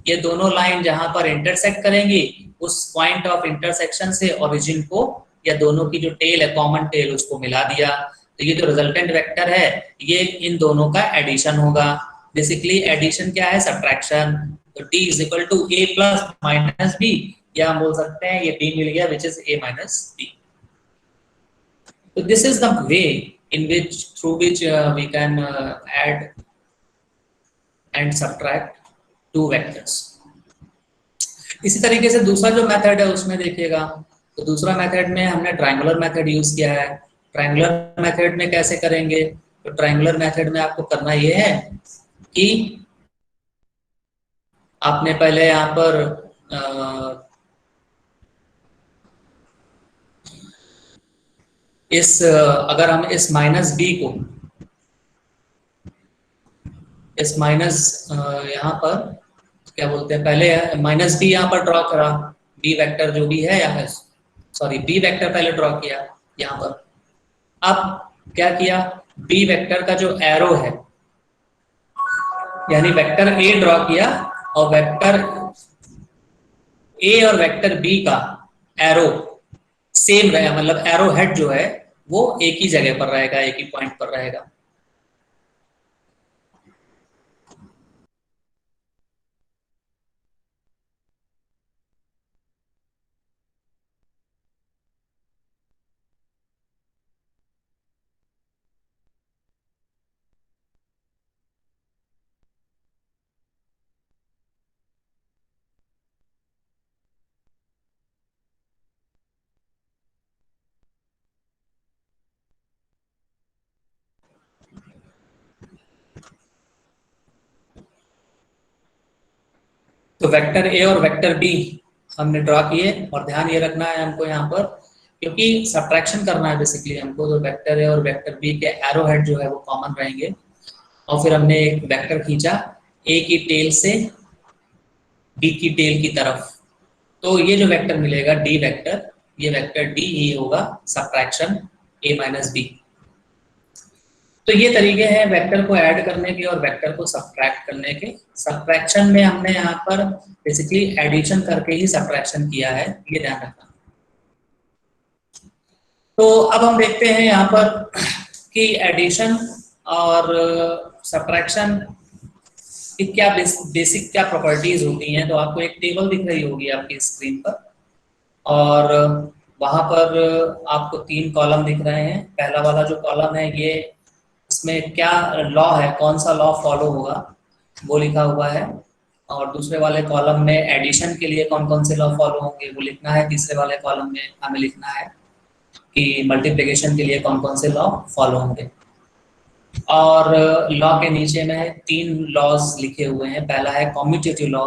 ये दोनों लाइन जहां पर इंटरसेक्ट करेंगी, उस पॉइंट ऑफ इंटरसेक्शन से ओरिजिन को या दोनों की जो टेल है कॉमन टेल उसको मिला दिया। तो ये जो रिजल्टेंट वेक्टर है ये इन दोनों का एडिशन होगा। बेसिकली एडिशन क्या है, सब्ट्रैक्शन। तो t is equal to a plus minus B, या हम बोल सकते हैं ये b मिल गया which is a minus b। So this is the way in which through which we can add and subtract two vectors. इसी तरीके से दूसरा जो मेथड है उसमें देखिएगा, तो दूसरा मेथड में हमने ट्रायंगुलर मेथड यूज किया है। ट्रायंगुलर मेथड में कैसे करेंगे, तो ट्रायंगुलर मेथड में आपको करना ये है कि आपने पहले यहाँ पर अगर हम इस माइनस बी को, इस माइनस यहाँ पर क्या बोलते हैं, पहले माइनस बी यहाँ पर ड्रॉ करा, बी वेक्टर जो भी है यहाँ, सॉरी बी वेक्टर पहले ड्रॉ किया यहाँ पर। अब क्या किया, बी वेक्टर का जो एरो है यानी वेक्टर ए ड्रॉ किया, और वेक्टर ए और वेक्टर बी का एरो सेम रहेगा, मतलब एरो हेड जो है वो एक ही जगह पर रहेगा, एक ही पॉइंट पर रहेगा। तो वेक्टर ए और वेक्टर बी हमने ड्रॉ किए, और ध्यान ये रखना है हमको यहाँ पर, क्योंकि सब्ट्रैक्शन करना है बेसिकली हमको, तो वेक्टर ए और वेक्टर बी के एरो हेड जो है वो कॉमन रहेंगे। और फिर हमने एक वेक्टर खींचा ए की टेल से बी की टेल की तरफ, तो ये जो वेक्टर मिलेगा डी वेक्टर, ये वेक्टर डी ही होगा सब्ट्रैक्शन ए माइनस बी। तो ये तरीके हैं वेक्टर को ऐड करने के और वेक्टर को सब्ट्रैक्ट करने के। सब्ट्रैक्शन में हमने यहाँ पर बेसिकली एडिशन करके ही सब्ट्रैक्शन किया है, ये ध्यान रखना। तो अब हम देखते हैं यहाँ पर कि एडिशन और सब्ट्रैक्शन की क्या बेसिक क्या प्रॉपर्टीज होती हैं। तो आपको एक टेबल दिख रही होगी आपकी स्क्रीन पर, और वहाँ पर आपको 3 कॉलम दिख रहे हैं। पहला वाला जो कॉलम है ये, इसमें क्या लॉ है, कौन सा लॉ फॉलो होगा वो लिखा हुआ है। और दूसरे वाले कॉलम में एडिशन के लिए कौन कौन से लॉ फॉलो होंगे वो लिखना है। तीसरे वाले कॉलम में हमें लिखना है कि मल्टीप्लिकेशन के लिए कौन कौन से लॉ फॉलो होंगे। और लॉ के नीचे में 3 लॉज लिखे हुए हैं। पहला है कम्यूटेटिव लॉ,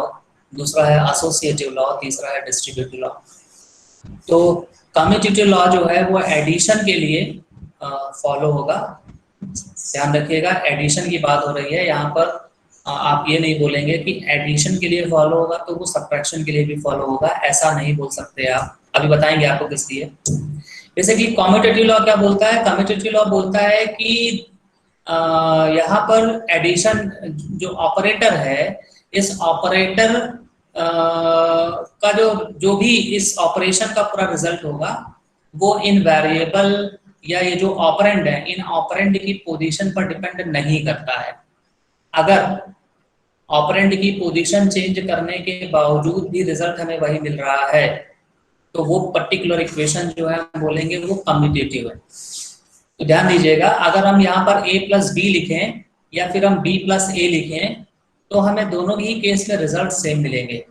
दूसरा है एसोसिएटिव लॉ, तीसरा है डिस्ट्रीब्यूटिव लॉ। तो कम्यूटेटिव लॉ जो है वो एडिशन के लिए फॉलो होगा। ध्यान रखिएगा, एडिशन की बात हो रही है यहाँ पर। आप ये नहीं बोलेंगे कि एडिशन के लिए फॉलो होगा तो वो सब्ट्रैक्शन के लिए भी फॉलो होगा, ऐसा नहीं बोल सकते आप। अभी बताएंगे आपको किस लिए। जैसे कि कम्यूटेटिव लॉ क्या बोलता है, कम्यूटेटिव लॉ बोलता है कि यहाँ पर एडिशन जो ऑपरेटर है, इस ऑपरेटर का जो भी इस ऑपरेशन का पूरा रिजल्ट होगा वो इन वेरिएबल या ये जो ऑपरेंड है, इन ऑपरेंड की पोजीशन पर डिपेंड नहीं करता है। अगर ऑपरेंड की पोजीशन चेंज करने के बावजूद भी रिजल्ट हमें वही मिल रहा है तो वो पर्टिकुलर इक्वेशन जो है हम बोलेंगे वो कम्यूटेटिव है। तो ध्यान दीजिएगा, अगर हम यहाँ पर a प्लस बी लिखें या फिर हम b प्लस ए लिखें तो हमें दोनों ही केस में रिजल्ट सेम मिलेंगे।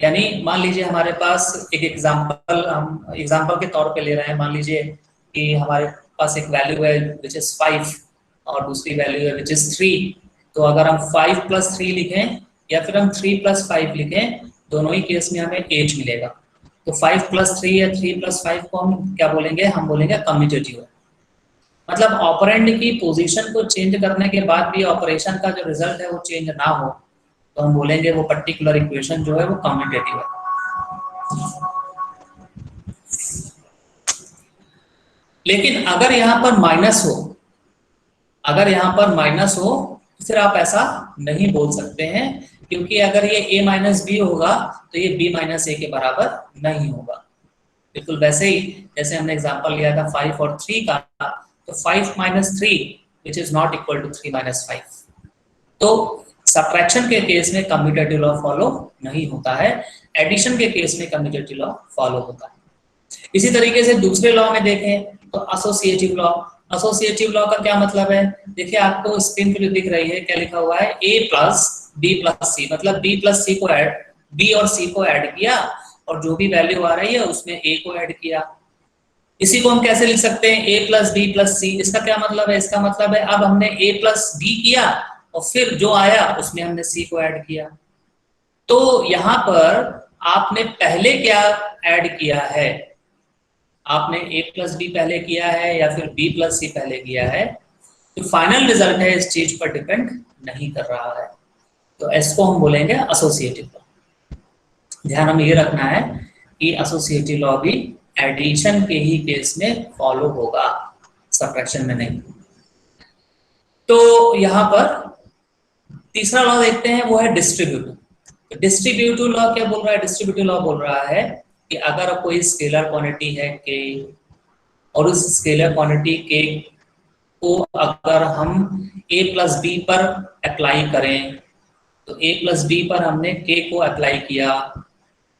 यानी मान लीजिए हमारे पास एक एग्जांपल, हम एग्जांपल के तौर पे ले रहे हैं। मान लीजिए कि हमारे पास एक वैल्यू है विच इज 5 और दूसरी वैल्यू है विच इज 3। तो अगर हम 5 प्लस 3 लिखें या फिर हम 3 प्लस 5 लिखें, दोनों ही केस में हमें एज मिलेगा। तो 5 प्लस 3 या 3 प्लस 5 को हम क्या बोलेंगे, हम बोलेंगे कम्यूटेटिव है। मतलब ऑपरेंड की पोजीशन को चेंज करने के बाद भी ऑपरेशन का जो रिजल्ट है वो चेंज ना हो तो हम बोलेंगे वो पर्टिकुलर इक्वेशन जो है वो कम्यूटेटिव है। लेकिन अगर यहाँ पर माइनस हो, अगर यहाँ पर माइनस हो तो फिर आप ऐसा नहीं बोल सकते हैं, क्योंकि अगर ये a माइनस बी होगा तो ये b माइनस ए के बराबर नहीं होगा। बिल्कुल वैसे ही जैसे हमने एग्जांपल लिया था 5 और 3 का, तो 5 minus 3 which is not equal to 3 minus 5। तो सब्ट्रैक्शन के केस में कम्यूटेटिव लॉ फॉलो नहीं होता है, एडिशन के केस में कम्यूटेटिव लॉ फॉलो होता है। इसी तरीके से दूसरे लॉ में देखें तो एसोसिएटिव लॉ। एसोसिएटिव लॉ का क्या मतलब है, देखिए आपको स्क्रीन पे जो दिख रही है क्या लिखा हुआ है, a प्लस बी प्लस सी। मतलब b प्लस सी को ऐड, b और c को ऐड किया और जो भी वैल्यू आ रही है उसमें a को ऐड किया। इसी को हम कैसे लिख सकते हैं, a प्लस बी प्लस सी। इसका क्या मतलब है, इसका मतलब है अब हमने a प्लस बी किया और फिर जो आया उसमें हमने c को ऐड किया। तो यहाँ पर आपने पहले क्या ऐड किया है, आपने a प्लस बी पहले किया है या फिर b प्लस सी पहले किया है, तो फाइनल रिजल्ट है इस चीज पर डिपेंड नहीं कर रहा है। तो इसको हम बोलेंगे एसोसिएटिव लॉ। ध्यान हमें ये रखना है कि एसोसिएटिव लॉ भी एडिशन के ही केस में फॉलो होगा, सब्ट्रैक्शन में नहीं। तो यहाँ पर तीसरा लॉ देखते हैं, वो है डिस्ट्रीब्यूटिव। डिस्ट्रीब्यूटिव लॉ क्या बोल रहा है, डिस्ट्रीब्यूटिव लॉ बोल रहा है कि अगर कोई स्केलर क्वांटिटी है k और उस स्केलर क्वांटिटी k को अगर हम a प्लस बी पर अप्लाई करें, तो a प्लस बी पर हमने k को अप्लाई किया,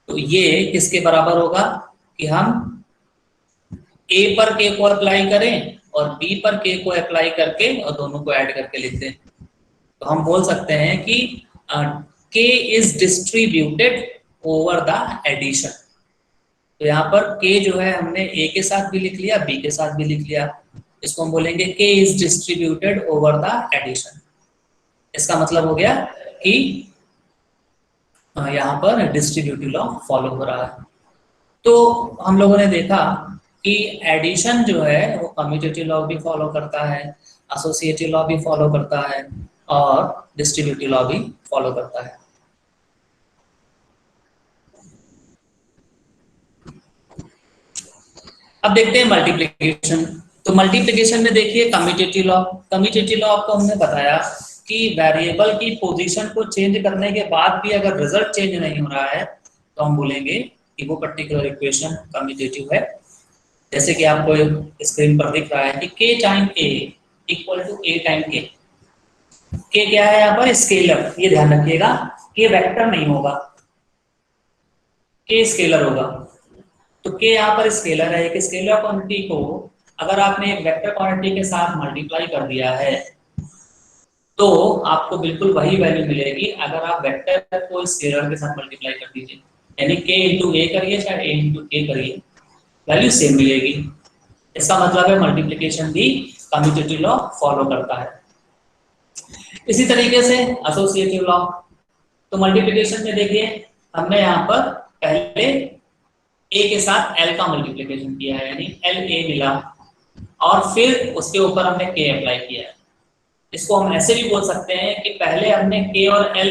तो ये किसके बराबर होगा कि हम a पर k को अप्लाई करें और b पर k को अप्लाई करके और दोनों को ऐड करके लिख दें। तो हम बोल सकते हैं कि k is distributed over the addition. तो यहाँ पर k जो है हमने a के साथ भी लिख लिया, b के साथ भी लिख लिया। इसको हम बोलेंगे k is distributed over the addition. इसका मतलब हो गया कि यहाँ पर डिस्ट्रीब्यूटिव लॉ फॉलो हो रहा है। तो हम लोगों ने देखा कि एडिशन जो है वो कम्यूटेटिव लॉ भी फॉलो करता है, एसोसिएटिव लॉ भी फॉलो करता है और डिस्ट्रीब्यूटिव लॉ भी फॉलो करता है। अब देखते हैं मल्टीप्लिकेशन। तो मल्टीप्लिकेशन में देखिए कम्यूटेटिव लॉ, कम्यूटेटिव लॉ आपको हमने बताया कि वेरिएबल की पोजीशन को चेंज करने के बाद भी अगर रिजल्ट चेंज नहीं हो रहा है तो हम बोलेंगे कि वो पर्टिकुलर इक्वेशन कम्यूटेटिव है। जैसे कि आपको स्क्रीन पर दिख रहा है कि k time a equal to a time k। k क्या है यहाँ पर? स्केलर। ये ध्यान रखिएगा, k वेक्टर नहीं होगा, k स्केलर होगा। तो k यहाँ पर स्केलर है। एक स्केलर क्वांटिटी को अगर आपने एक वेक्टर क्वांटिटी के साथ मल्टीप्लाई कर दिया है तो आपको बिल्कुल वही वैल्यू मिलेगी अगर आप वेक्टर को स्केलर के साथ मल्टीप्लाई कर दीजिए। यानी k इंटू ए करिए चाहे a इंटू k करिए, वैल्यू सेम मिलेगी। इसका मतलब है मल्टीप्लिकेशन भी कम्यूटेटिव लॉ फॉलो करता है। इसी तरीके से एसोसिएटिव लॉ, तो मल्टीप्लिकेशन में देखिए हमने यहाँ पर पहले a के साथ l का मल्टीप्लिकेशन किया है, यानी l a मिला, और फिर उसके ऊपर हमने k अप्लाई किया है। इसको हम ऐसे भी बोल सकते हैं कि पहले हमने k और l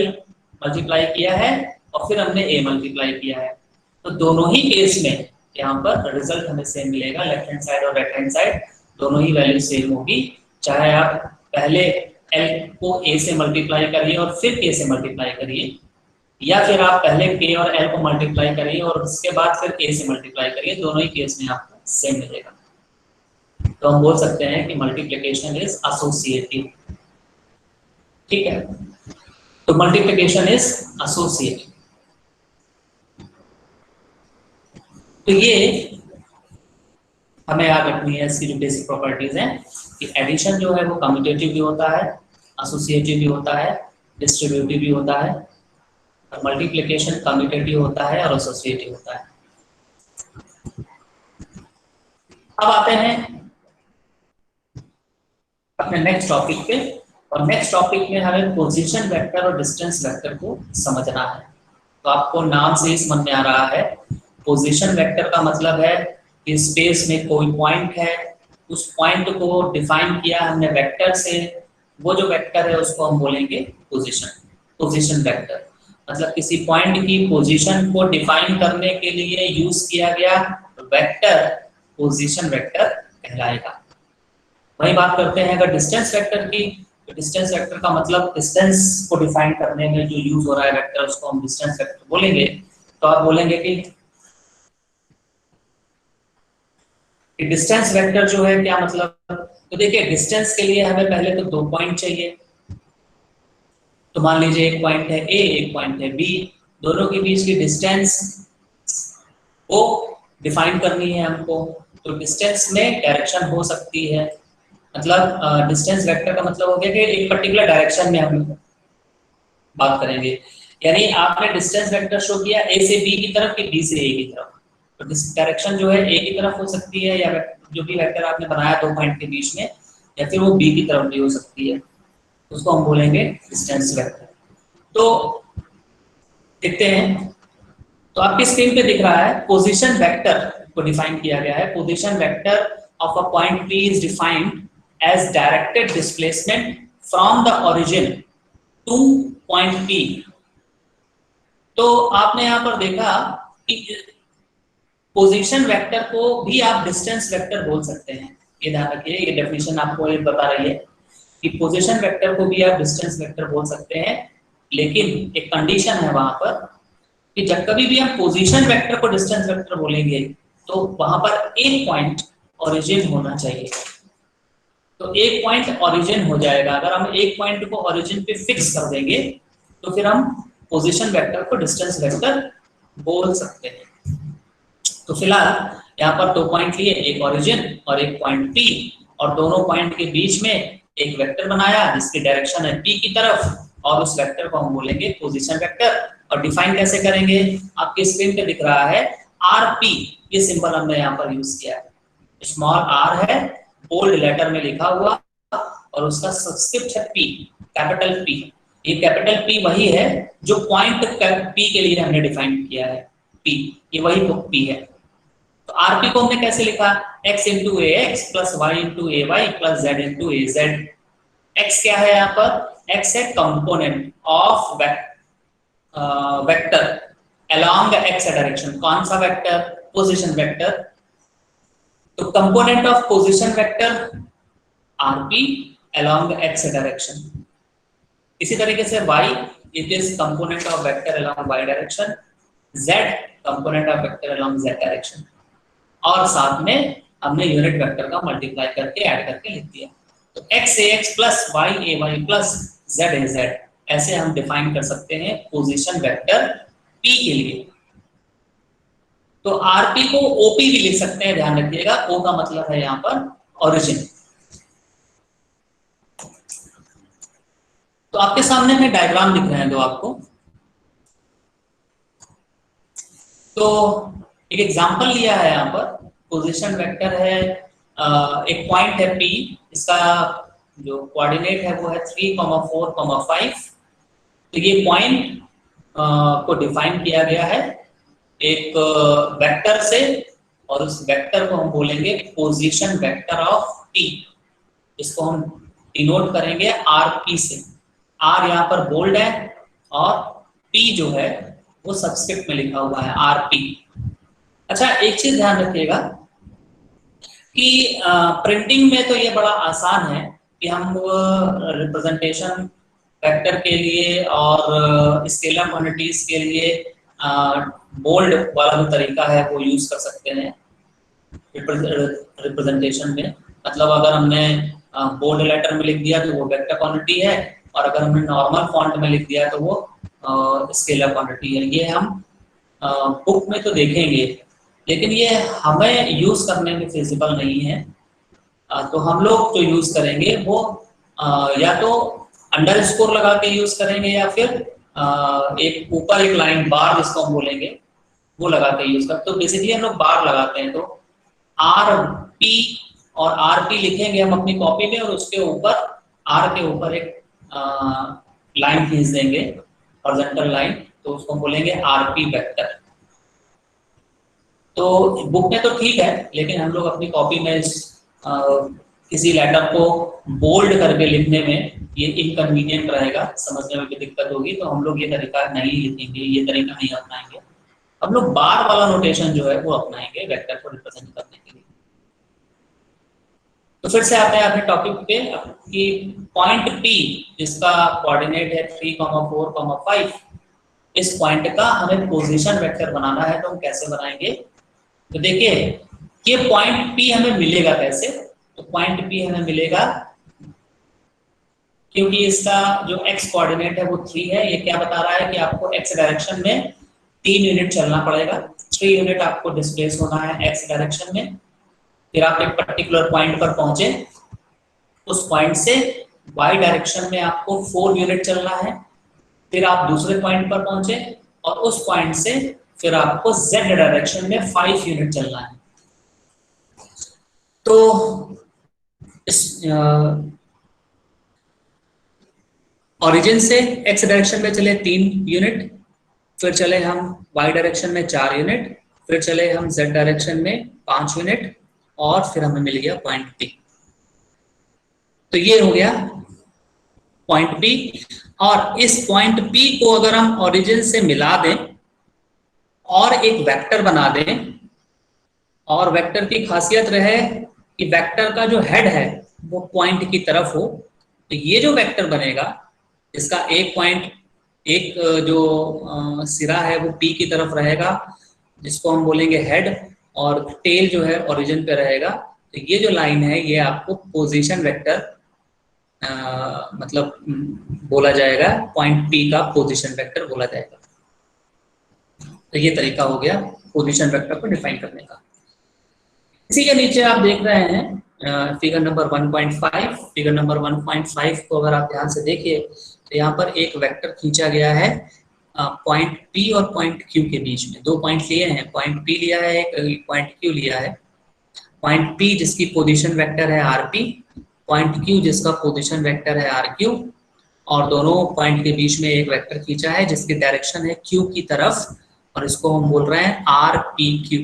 मल्टीप्लाई किया है और फिर हमने a मल्टीप्लाई किया है। तो दोनों ही केस में यहाँ पर रिजल्ट हमें सेम मिलेगा। लेफ्ट हैंड साइड और राइट हैंड साइड दोनों ही वैल्यू सेम होगी, चाहे आप पहले l को a से मल्टीप्लाई करिए और फिर k से मल्टीप्लाई करिए, या फिर आप पहले k और l को मल्टीप्लाई करिए और उसके बाद फिर a से मल्टीप्लाई करिए, दोनों ही केस में आपको सेम मिलेगा। तो हम बोल सकते हैं कि मल्टीप्लिकेशन इज एसोसिएटिव। ठीक है, तो मल्टीप्लिकेशन इज एसोसिएटिव। तो ये हमें याद रखनी है, इसकी जो बेसिक प्रॉपर्टीज हैं कि एडिशन जो है वो कम्यूटेटिव भी होता है, एसोसिएटिव भी होता है, डिस्ट्रीब्यूटिव भी होता है, और मल्टीप्लिकेशन कम्यूटेटिव होता है और एसोसिएटिव होता है। अब आते हैं अपने नेक्स्ट टॉपिक पे, और नेक्स्ट टॉपिक में हमें पोजीशन वेक्टर और डिस्टेंस वेक्टर को समझना है। तो आपको नाम से ही समझ में आ रहा है, पोजीशन वेक्टर का मतलब है कि स्पेस में कोई पॉइंट है, उस पॉइंट को डिफाइन किया हमने वेक्टर से, वो जो वेक्टर है उसको हम बोलेंगे पोजीशन। पोजीशन वेक्टर मतलब किसी पॉइंट की पोजीशन को डिफाइन करने के लिए यूज किया गया वेक्टर पोजीशन वेक्टर कहलाएगा। वही बात करते हैं अगर डिस्टेंस वेक्टर की, तो डिस्टेंस वेक्टर का मतलब डिस्टेंस को डिफाइन करने में जो यूज हो रहा है वेक्टर, उसको हम डिस्टेंस वेक्टर बोलेंगे। तो आप बोलेंगे कि डिस्टेंस वेक्टर जो है क्या मतलब, तो देखिए डिस्टेंस के लिए हमें पहले तो 2 पॉइंट चाहिए। तो मान लीजिए एक पॉइंट है ए, एक पॉइंट है बी, दोनों के बीच की डिस्टेंस वो डिफाइन करनी है हमको। तो डिस्टेंस में डायरेक्शन हो सकती है, मतलब डिस्टेंस वेक्टर का मतलब हो गया कि एक पर्टिकुलर डायरेक्शन में हम बात करेंगे। यानी आपने डिस्टेंस वेक्टर शो किया ए से बी की तरफ कि बी से ए की तरफ, तो डायरेक्शन जो है ए की तरफ हो सकती है, या जो भी वेक्टर आपने बनाया 2 पॉइंट के बीच में, या फिर वो बी की तरफ भी हो सकती है, उसको हम बोलेंगे डिस्टेंस वेक्टर। तो देखते हैं, तो आपकी स्क्रीन पे दिख रहा है पोजीशन वेक्टर को डिफाइन किया गया है। Position vector of a point P is defined as directed displacement from the origin to point P। तो आपने यहां पर देखा कि पोजीशन वेक्टर को भी आप डिस्टेंस वेक्टर बोल सकते हैं। ये ध्यान रखिए, ये डेफिनेशन आपको ये बता रही है कि पोजीशन वेक्टर को भी आप डिस्टेंस वेक्टर बोल सकते हैं, लेकिन एक कंडीशन है वहां पर कि जब कभी भी हम पोजीशन वेक्टर को डिस्टेंस वेक्टर बोलेंगे तो वहां पर एक पॉइंट ओरिजिन होना चाहिए। तो एक पॉइंट ओरिजिन हो जाएगा। अगर हम एक पॉइंट को ओरिजिन पे फिक्स कर देंगे तो फिर हम पोजीशन वेक्टर को डिस्टेंस वेक्टर बोल सकते हैं। तो फिलहाल यहाँ पर 2 पॉइंट लिए, एक ओरिजिन और एक पॉइंट P, और दोनों पॉइंट के बीच में एक वेक्टर बनाया जिसकी डायरेक्शन है P की तरफ, और उस वेक्टर को हम बोलेंगे पोजीशन वेक्टर। और डिफाइन कैसे करेंगे, आपकी स्क्रीन पे दिख रहा है RP, ये सिंबल हमने यहाँ पर यूज किया है। स्मॉल r है, बोल्ड लेटर में लिखा हुआ, और उसका सब्सक्रिप्ट है P, कैपिटल P। ये कैपिटल P वही है जो पॉइंट P के लिए हमने डिफाइन किया है, P, ये वही P है। तो RP को हमने कैसे लिखा, x into ax plus y into a y plus z into a z. x क्या है यहाँ पर, x है component of vector along x direction. कौन सा वेक्टर, पोजीशन वेक्टर। तो component of position vector RP along x direction. इसी तरीके से y, it is component of vector along y direction, z component of vector along z direction, और साथ में हमने यूनिट वेक्टर का मल्टीप्लाई करके ऐड करके लिख दिया। तो x ax plus y ay plus z az ऐसे हम डिफाइन कर सकते हैं पोजीशन वेक्टर p के लिए। तो rp को op भी लिख सकते हैं, ध्यान रखिएगा, o का मतलब है यहाँ पर ओरिजिन। तो आपके सामने में डायग्राम दिख रहे हैं दो आपको। तो एक एग्जांपल लिया है यहाँ पर, पोजीशन वेक्टर है, एक पॉइंट है P, इसका जो कोऑर्डिनेट है वो है 3, 4, 5। तो ये पॉइंट को डिफाइन किया गया है एक वेक्टर से, और उस वेक्टर को हम बोलेंगे पोजीशन वेक्टर ऑफ P। इसको हम डिनोट करेंगे RP से। R यहाँ पर बोल्ड है और P जो है वो सबस्क्रिप्ट में लिखा हुआ है RP। अच्छा, एक चीज ध्यान रखिएगा कि प्रिंटिंग में तो ये बड़ा आसान है कि हम रिप्रेजेंटेशन वेक्टर के लिए और स्केलर क्वांटिटीज के लिए बोल्ड वाला जो तरीका है वो यूज कर सकते हैं रिप्रेजेंटेशन में। मतलब अगर हमने बोल्ड लेटर में लिख दिया तो वो वेक्टर क्वांटिटी है, और अगर हमने नॉर्मल फॉन्ट में लिख दिया तो वो स्केलर क्वांटिटी है। ये हम बुक में तो देखेंगे, लेकिन ये हमें यूज करने में फिजिबल नहीं है। तो हम लोग जो यूज करेंगे वो या तो अंडरस्कोर लगा के यूज करेंगे, या फिर एक ऊपर एक लाइन बार जिसको हम बोलेंगे वो लगा के यूज करते। तो बेसिकली हम लोग बार लगाते हैं, तो RP और RP लिखेंगे हम अपनी कॉपी में, और उसके ऊपर R के ऊपर एक लाइन खींच देंगे, हॉरिजॉन्टल लाइन, तो उसको बोलेंगे RP वेक्टर। तो बुक में तो ठीक है, लेकिन हम लोग अपनी कॉपी में किसी लेटर को बोल्ड करके लिखने में ये इनकन्वीनियंट रहेगा, समझने में भी दिक्कत होगी, तो हम लोग ये तरीका नहीं लिखेंगे, ये तरीका नहीं अपनाएंगे। हम लोग बार वाला नोटेशन जो है वो अपनाएंगे वेक्टर को रिप्रेजेंट करने के लिए। तो फिर से आते हैं अपने टॉपिक पे कि पॉइंट P जिसका कोऑर्डिनेट है 3, 4, 5, इस पॉइंट का हमें पोजीशन वेक्टर बनाना है। तो हम कैसे बनाएंगे? तो देखिए, ये पॉइंट P हमें मिलेगा कैसे? तो पॉइंट P हमें मिलेगा क्योंकि इसका जो x कोऑर्डिनेट है वो 3 है। ये क्या बता रहा है कि आपको x डायरेक्शन में 3 यूनिट चलना पड़ेगा, 3 यूनिट आपको डिस्प्लेस होना है x डायरेक्शन में। फिर आप एक पर्टिकुलर पॉइंट पर पहुंचे, उस पॉइंट से y डायरेक्शन में आपको 4 यूनिट चलना है। फिर आप दूसरे पॉइंट पर पहुंचे और उस पॉइंट से फिर आपको z डायरेक्शन में 5 यूनिट चलना है। तो इस ओरिजिन से x डायरेक्शन में चले 3 यूनिट, फिर चले हम y डायरेक्शन में 4 यूनिट, फिर चले हम z डायरेक्शन में 5 यूनिट, और फिर हमें मिल गया पॉइंट P। तो ये हो गया पॉइंट P। और इस पॉइंट P को अगर हम ओरिजिन से मिला दें और एक वेक्टर बना दें, और वेक्टर की खासियत रहे कि वेक्टर का जो हेड है वो पॉइंट की तरफ हो, तो ये जो वेक्टर बनेगा इसका एक पॉइंट, एक जो सिरा है वो P की तरफ रहेगा, जिसको हम बोलेंगे हेड, और टेल जो है ओरिजिन पे रहेगा। तो ये जो लाइन है ये आपको पोजीशन वेक्टर मतलब बोला जाएगा, पॉइंट P का पोजीशन वेक्टर बोला जाएगा। तो ये तरीका हो गया पोजीशन वेक्टर को डिफाइन करने का। इसी के नीचे आप देख रहे हैं फिगर नंबर 1.5। फिगर नंबर 1.5 को अगर आप ध्यान से देखिए तो यहाँ पर एक वेक्टर खींचा गया है पॉइंट P और पॉइंट Q के बीच में। 2 पॉइंट लिए हैं, पॉइंट P लिया है, एक पॉइंट Q लिया है। पॉइंट P जिसकी पोजीशन वेक्टर है RP, पॉइंट Q जिसका पोजीशन वेक्टर है RQ, और दोनों पॉइंट के बीच में एक वेक्टर खींचा है जिसकी डायरेक्शन है Q की तरफ, और इसको हम बोल रहे हैं RPQ।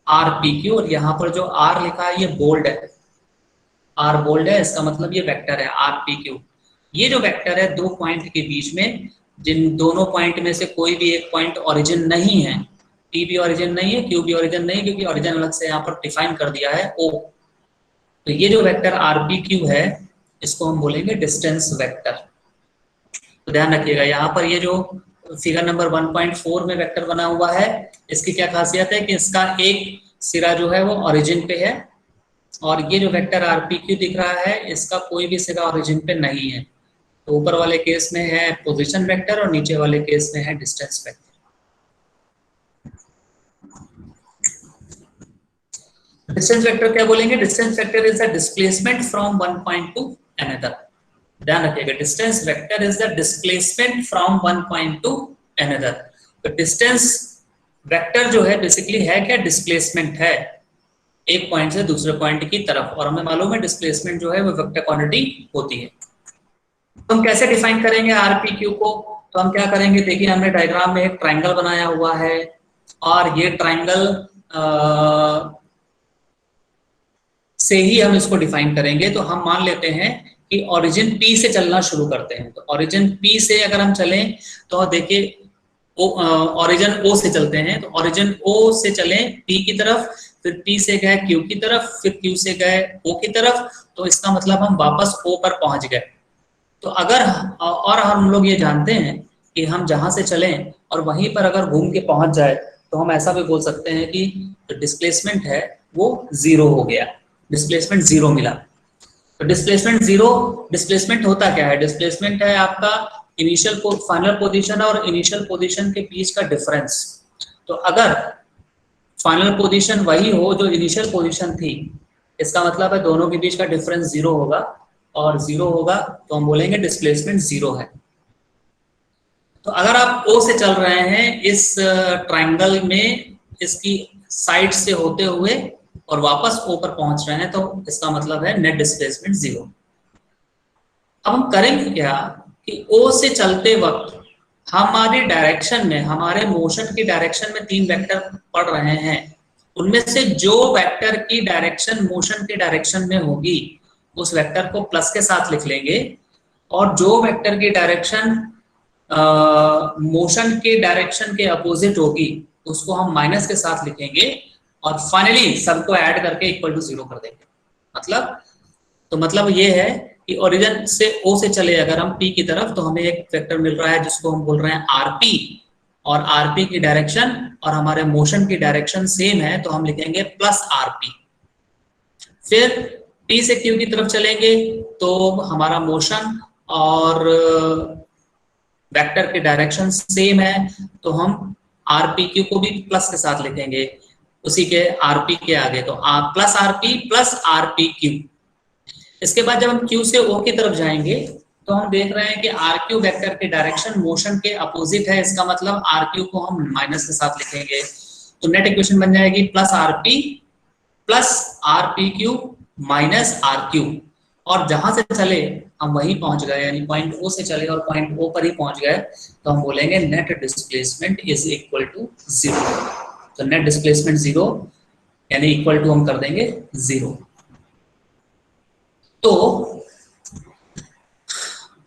RPQ, और यहाँ पर जो R लिखा है ये बोल्ड है, R बोल्ड है, इसका मतलब ये वेक्टर है RPQ। ये जो वेक्टर है 2 पॉइंट के बीच में, जिन दोनों पॉइंट में से कोई भी एक पॉइंट ओरिजिन नहीं है, P भी ओरिजिन नहीं है, Q भी ओरिजिन नहीं, क्योंकि ओरिजिन अलग से यहाँ पर डिफाइन कर दिया है O। तो ये जो वेक्टर RPQ है इसको हम बोलेंगे डिस्टेंस वेक्टर। तो ध्यान रखिएगा, यहाँ पर ये जो फिगर नंबर 1.4 में वेक्टर बना हुआ है, इसकी क्या खासियत है कि इसका एक सिरा जो है वो ओरिजिन पे है, और ये जो वेक्टर RPQ दिख रहा है इसका कोई भी सिरा ओरिजिन पे नहीं है। तो ऊपर वाले केस में है पोजीशन वेक्टर और नीचे वाले केस में है डिस्टेंस वेक्टर। डिस्टेंस वेक्टर क्या बोलेंगे? Distance vector is the displacement from one point two another. ध्यान रखिएगा, distance vector is the displacement from one point two another. तो डिस्टेंस वेक्टर जो है बेसिकली है क्या? डिस्प्लेसमेंट है एक पॉइंट से दूसरे पॉइंट की तरफ, और हमें मालूम है डिस्प्लेसमेंट जो है वो वेक्टर क्वांटिटी होती है। तो हम कैसे डिफाइन करेंगे RPQ को? तो हम क्या करेंगे, देखिए हमने डायग्राम में एक ट्राइंगल बनाया हुआ है, और ये ट्राइंगल से ही हम इसको डिफाइन करेंगे। तो हम मान लेते हैं कि ओरिजिन P से चलना शुरू करते हैं। तो ओरिजिन P से अगर हम चलें तो देखिए ओरिजिन O से चलते हैं, तो ओरिजिन O से चलें P की तरफ, फिर P से गए Q की तरफ, फिर Q से गए O की तरफ, तो इसका मतलब हम वापस O पर पहुंच गए। तो अगर और हम लोग ये जानते हैं कि हम जहां से चलें और वहीं पर अगर घूम के पहुंच जाए तो हम ऐसा भी बोल सकते हैं कि जो डिस्प्लेसमेंट है वो जीरो हो गया, डिस्प्लेसमेंट जीरो मिला। तो डिस्प्लेसमेंट जीरो, डिस्प्लेसमेंट होता क्या है? डिस्प्लेसमेंट है आपका इनिशियल फाइनल पोजीशन और इनिशियल पोजीशन के बीच का डिफरेंस। तो अगर फाइनल पोजीशन वही हो जो इनिशियल पोजीशन थी, इसका मतलब है दोनों के बीच का डिफरेंस जीरो होगा, और जीरो होगा तो हम बोलेंगे डिस्प्लेसमेंट जीरो है। तो अगर आप O से चल रहे हैं इस ट्राइंगल में, इसकी साइड से होते हुए और वापस O पर पहुंच रहे हैं, तो इसका मतलब है नेट डिस्प्लेसमेंट जीरो। अब हम करेंगे क्या कि O से चलते वक्त हमारी डायरेक्शन में, हमारे मोशन की डायरेक्शन में तीन वेक्टर पड़ रहे हैं, उनमें से जो वेक्टर की डायरेक्शन मोशन की डायरेक्शन में होगी उस वेक्टर को प्लस के साथ लिख लेंगे, और जो वेक्टर की डायरेक्शन मोशन के डायरेक्शन के अपोजिट होगी उसको हम माइनस के साथ लिखेंगे, और फाइनली सबको ऐड करके इक्वल टू जीरो कर देंगे। मतलब ये है कि ओरिजिन से O से चले अगर हम P की तरफ, तो हमें एक वेक्टर मिल रहा है जिसको हम बोल रहे हैं RP, और RP की डायरेक्शन और हमारे मोशन की डायरेक्शन सेम है, तो हम लिखेंगे प्लस RP। फिर P से Q की तरफ चलेंगे तो हमारा मोशन और वेक्टर की डायरेक्शन सेम है, तो हम RPQ को भी प्लस के साथ लिखेंगे उसी के RP के आगे, तो प्लस RP प्लस RPQ। इसके बाद जब हम Q से O की तरफ जाएंगे तो हम देख रहे हैं कि RQ वेक्टर की डायरेक्शन मोशन के अपोजिट है, इसका मतलब RQ को हम माइनस के साथ लिखेंगे। तो नेट इक्वेशन बन जाएगी plus RP plus RPQ minus RQ, और जहां से चले हम वहीं पहुंच गए, यानी पॉइंट O से चले और पॉइंट O पर ही पहुंच गए, तो हम बोलेंगे net displacement is equal to zero. तो नेट डिस्प्लेसमेंट जीरो यानी इक्वल टू हम कर देंगे जीरो। तो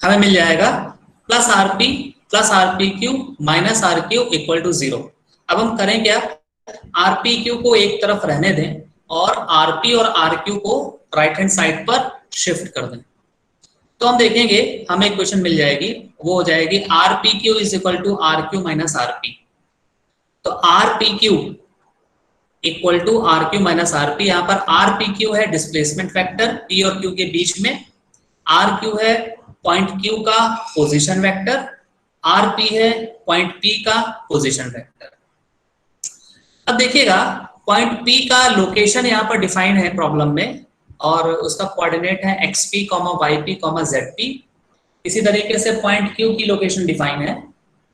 हमें मिल जाएगा plus RP plus RPQ minus RQ equal to zero. अब हम करें क्या, RPQ को एक तरफ रहने दें और RP और RQ को राइट हैंड साइड पर शिफ्ट कर दें। तो हम देखेंगे हमें इक्वेशन मिल जाएगी, वो हो जाएगी RPQ is equal to RQ minus RP। तो RPQ equal to RQ minus RP, यहाँ पर RPQ है डिस्प्लेसमेंट फैक्टर P और Q के बीच में, RQ है पॉइंट Q का पोजीशन वेक्टर, RP है पॉइंट P का पोजीशन वेक्टर। अब देखिएगा पॉइंट P का लोकेशन यहाँ पर डिफाइन है प्रॉब्लम में, और उसका कोऑर्डिनेट है XP, YP, ZP। इसी तरीके से पॉइंट Q की लोकेशन डिफाइन है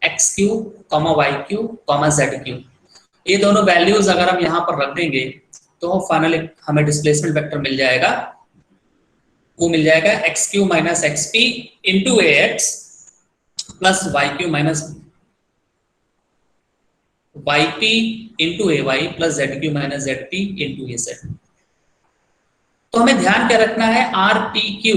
XQ, YQ, ZQ। ये दोनों वैल्यूज अगर हम यहाँ पर रख देंगे तो फाइनली हमें डिस्प्लेसमेंट वेक्टर मिल जाएगा, वो मिल जाएगा XQ minus XP into AX plus YQ minus YP into AY plus ZQ minus ZP into AZ। तो हमें ध्यान क्या रखना है, RPQ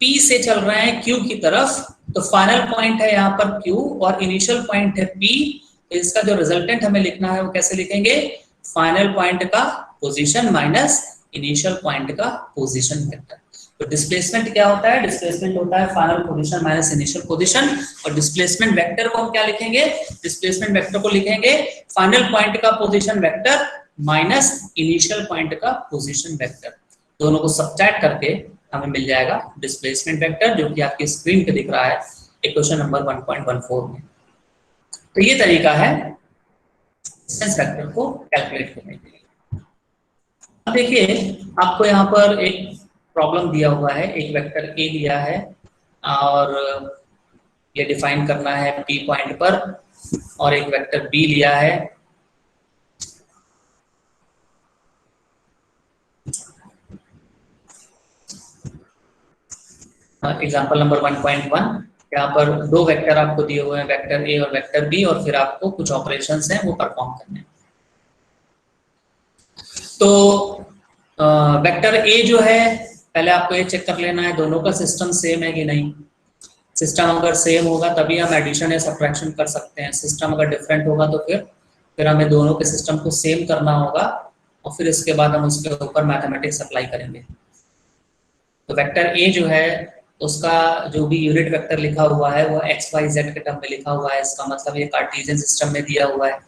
P से चल रहे हैं Q की तरफ, तो फाइनल पॉइंट है यहाँ पर Q और इनिशियल पॉइंट है P। इसका जो रिजल्टेंट हमें लिखना है वो कैसे लिखेंगे, फाइनल पॉइंट का पोजीशन माइनस इनिशियल पॉइंट का पोजीशन वेक्टर। तो डिस्प्लेसमेंट क्या होता है, डिस्प्लेसमेंट होता है final position minus initial position, और डिस्प्लेसमेंट वेक्टर को हम क्या लिखेंगे, डिस्प्लेसमेंट वेक्टर को लिखेंगे फाइनल पॉइंट का position vector minus initial point का पोजीशन वेक्टर, दोनों को सब्ट्रैक्ट करके हमें मिल जाएगा डिस्प्लेसमेंट वेक्टर, जो कि आपकी स्क्रीन पे दिख रहा है इक्वेशन नंबर 1.14 में। तो ये तरीका है डिस्टेंस वेक्टर को कैलकुलेट करने के लिए। अब देखिए आपको यहाँ पर एक प्रॉब्लम दिया हुआ है, एक वेक्टर ए दिया है और ये डिफाइन करना है पी पॉइंट पर, और एक वेक्टर बी लिया है। एग्जाम्पल नंबर 1.1, यहाँ पर दो वेक्टर आपको दिए हुए हैं, वेक्टर ए और वेक्टर बी, और फिर आपको कुछ ऑपरेशंस हैं वो परफॉर्म करने हैं। तो वेक्टर ए जो है, पहले आपको ये चेक कर लेना है दोनों का सिस्टम सेम है कि नहीं। सिस्टम अगर सेम होगा तभी हम एडिशन या सब्ट्रैक्शन कर सकते हैं, सिस्टम अगर डिफरेंट होगा तो फिर हमें दोनों के सिस्टम को सेम करना होगा और फिर इसके बाद हम उसके ऊपर मैथमेटिक्स अप्लाई करेंगे। तो वेक्टर ए जो है उसका जो भी यूनिट वेक्टर लिखा हुआ है वो एक्स वाई जेड के टर्म में लिखा हुआ है, इसका मतलब ये कार्टेशियन सिस्टम में दिया हुआ है।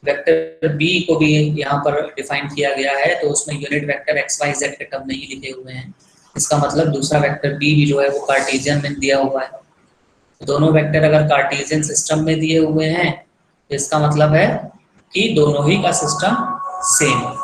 वेक्टर बी को भी यहाँ पर डिफाइन किया गया है, तो उसमें unit vector x y z के टर्म नहीं लिखे हुए हैं, इसका मतलब दूसरा वेक्टर बी भी जो है वो कार्टेशियन में दिया हुआ है। दोनों वेक्टर अगर कार्टेशियन सिस्टम में दिए हुए हैं तो इसका मतलब है कि दोनों ही का सिस्टम सेम है।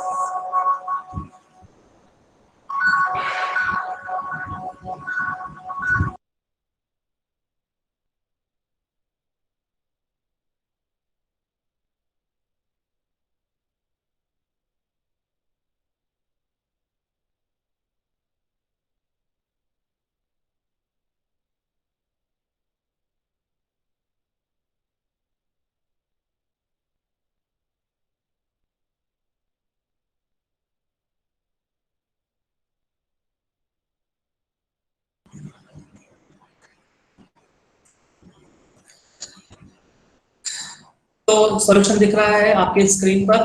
तो सॉल्यूशन दिख रहा है आपके स्क्रीन पर।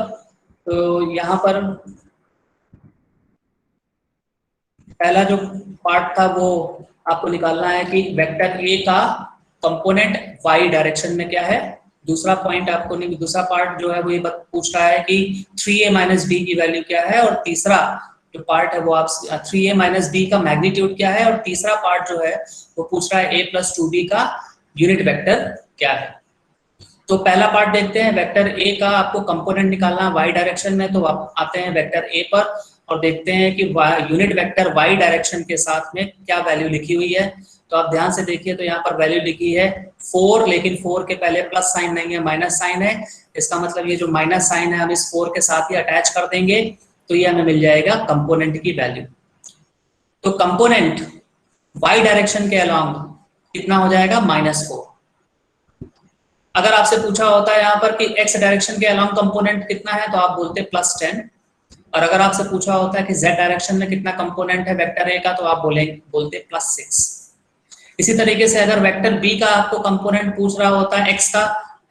तो यहाँ पर पहला जो पार्ट था वो आपको निकालना है कि वेक्टर ए का कंपोनेंट वाई डायरेक्शन में क्या है। दूसरा पॉइंट आपको नहीं, दूसरा पार्ट जो है वो ये पूछ रहा है कि 3a माइनस बी की वैल्यू क्या है, और तीसरा जो पार्ट है वो आप 3a माइनस बी का मैग्नीट्यूड क्या है, और तीसरा पार्ट जो है वो पूछ रहा है a प्लस 2b का यूनिट वेक्टर क्या है। तो पहला पार्ट देखते हैं, वेक्टर ए का आपको कंपोनेंट निकालना है वाई डायरेक्शन में, तो आप आते हैं वेक्टर ए पर और देखते हैं कि यूनिट वेक्टर वाई डायरेक्शन के साथ में क्या वैल्यू लिखी हुई है। तो आप ध्यान से देखिए तो यहाँ पर वैल्यू लिखी है 4, लेकिन 4 के पहले प्लस साइन नहीं है, माइनस साइन है। इसका मतलब ये जो माइनस साइन है हम इस 4 के साथ ही अटैच कर देंगे, तो ये हमें मिल जाएगा कंपोनेंट की वैल्यू। तो कंपोनेंट वाई डायरेक्शन के अलॉन्ग कितना हो जाएगा, -4। अगर आपसे पूछा होता है यहाँ पर कि एक्स डायरेक्शन के अलॉन्ग कंपोनेंट कितना है, तो आप बोलते +10। और अगर आपसे पूछा होता है कि जेड डायरेक्शन में कितना कंपोनेंट है वेक्टर ए का, तो आप बोलते +6। इसी तरीके से अगर वेक्टर बी का आपको कंपोनेंट पूछ रहा होता है एक्स का,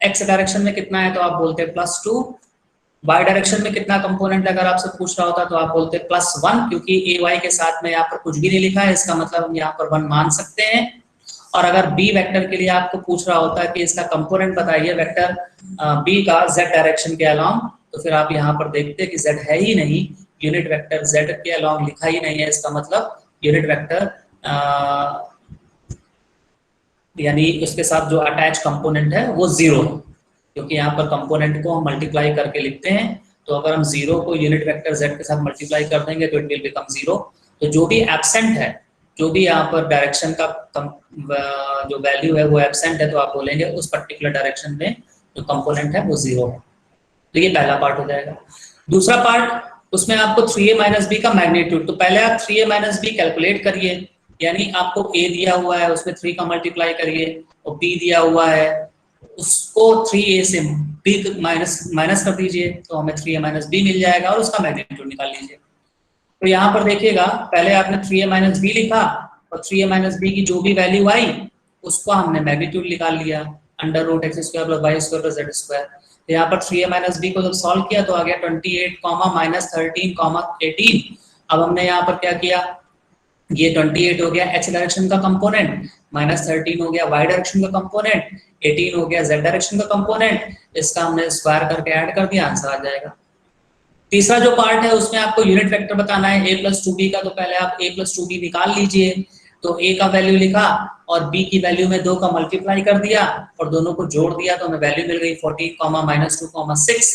एक्स डायरेक्शन में कितना है, तो आप बोलते +2। वाई डायरेक्शन में कितना कंपोनेंट अगर आपसे पूछ रहा होता है तो आप बोलते +1, क्योंकि ए वाई के साथ में यहाँ पर कुछ भी नहीं लिखा है, इसका मतलब हम यहाँ पर 1 मान सकते हैं। और अगर बी वेक्टर के लिए आपको पूछ रहा होता है कि इसका कंपोनेंट बताइए वेक्टर बी का जेड डायरेक्शन के अलॉन्ग, तो फिर आप यहाँ पर देखते हैं कि जेड है ही नहीं, यूनिट वेक्टर जेड के अलॉन्ग लिखा ही नहीं है, इसका मतलब यूनिट वेक्टर यानी उसके साथ जो अटैच कंपोनेंट है वो 0 है, क्योंकि यहाँ पर कंपोनेंट को हम मल्टीप्लाई करके लिखते हैं। तो अगर हम 0 को यूनिट वेक्टर z के साथ मल्टीप्लाई कर देंगे तो इट विल बिकम 0। तो जो भी एब्सेंट है, जो भी यहाँ पर डायरेक्शन का जो वैल्यू है वो एब्सेंट है, तो आप बोलेंगे उस पर्टिकुलर डायरेक्शन में जो कंपोनेंट है वो 0 है। तो ये पहला पार्ट हो जाएगा। दूसरा पार्ट, उसमें आपको 3a माइनस बी का मैग्नीट्यूड, तो पहले आप 3a माइनस बी कैलकुलेट करिए, यानी आपको a दिया हुआ है उसमें 3 का मल्टीप्लाई करिए, और b दिया हुआ है उसको 3a से b माइनस कर दीजिए, तो हमें 3a माइनस बी मिल जाएगा और उसका मैग्नीट्यूड निकाल लीजिए। तो यहाँ पर देखिएगा पहले आपने 3a माइनस बी लिखा और 3a माइनस बी की जो भी वैल्यू आई उसको हमने मैग्नीट्यूड निकाल लिया, √x² + y² + z²। तो यहाँ पर 3a माइनस बी को जब सॉल्व किया तो आ गया 28, -13, 18। अब हमने यहाँ पर क्या किया, ये 28 हो गया x डायरेक्शन का कंपोनेंट, -13 हो गया y डायरेक्शन का कंपोनेंट, 18 हो गया z डायरेक्शन का कंपोनेंट। इसका हमने स्क्वायर करके ऐड कर दिया, आंसर आ जाएगा। तीसरा जो पार्ट है उसमें आपको यूनिट वेक्टर बताना है a प्लस 2b का, तो पहले आप a प्लस 2b निकाल लीजिए। तो a का वैल्यू लिखा और b की वैल्यू में 2 का मल्टीप्लाई कर दिया और दोनों को जोड़ दिया तो हमें वैल्यू मिल गई 40, -2, 6।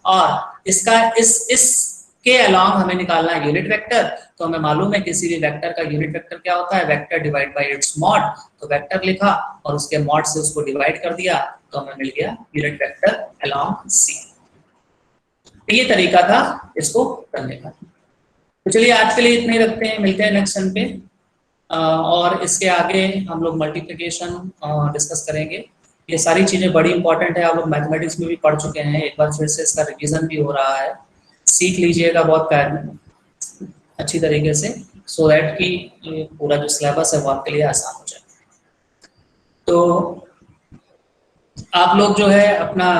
और इसका इस के अलोंग हमें निकालना है यूनिट वेक्टर। तो हमें मालूम है किसी भी वेक्टर का यूनिट वेक्टर क्या होता है, vector divide by it's mod. तो वेक्टर लिखा और उसके मॉड से उसको डिवाइड कर दिया तो हमें मिल गया यूनिट वेक्टर अलोंग सी। ये तरीका था इसको करने का। तो चलिए आज के लिए इतने ही रखते हैं, मिलते हैं नेक्स्ट सन पे। और इसके आगे हम लोग मल्टीप्लिकेशन डिस्कस करेंगे। ये सारी चीजें बड़ी इंपॉर्टेंट है, आप लोग मैथमेटिक्स में भी पढ़ चुके हैं, एक बार फिर से इसका रिवीजन भी हो रहा है, सीख लीजिएगा बहुत अच्छी तरीके से, सो दैट कि ये पूरा जो सिलेबस है वो आपके लिए आसान हो जाए। तो आप लोग जो है अपना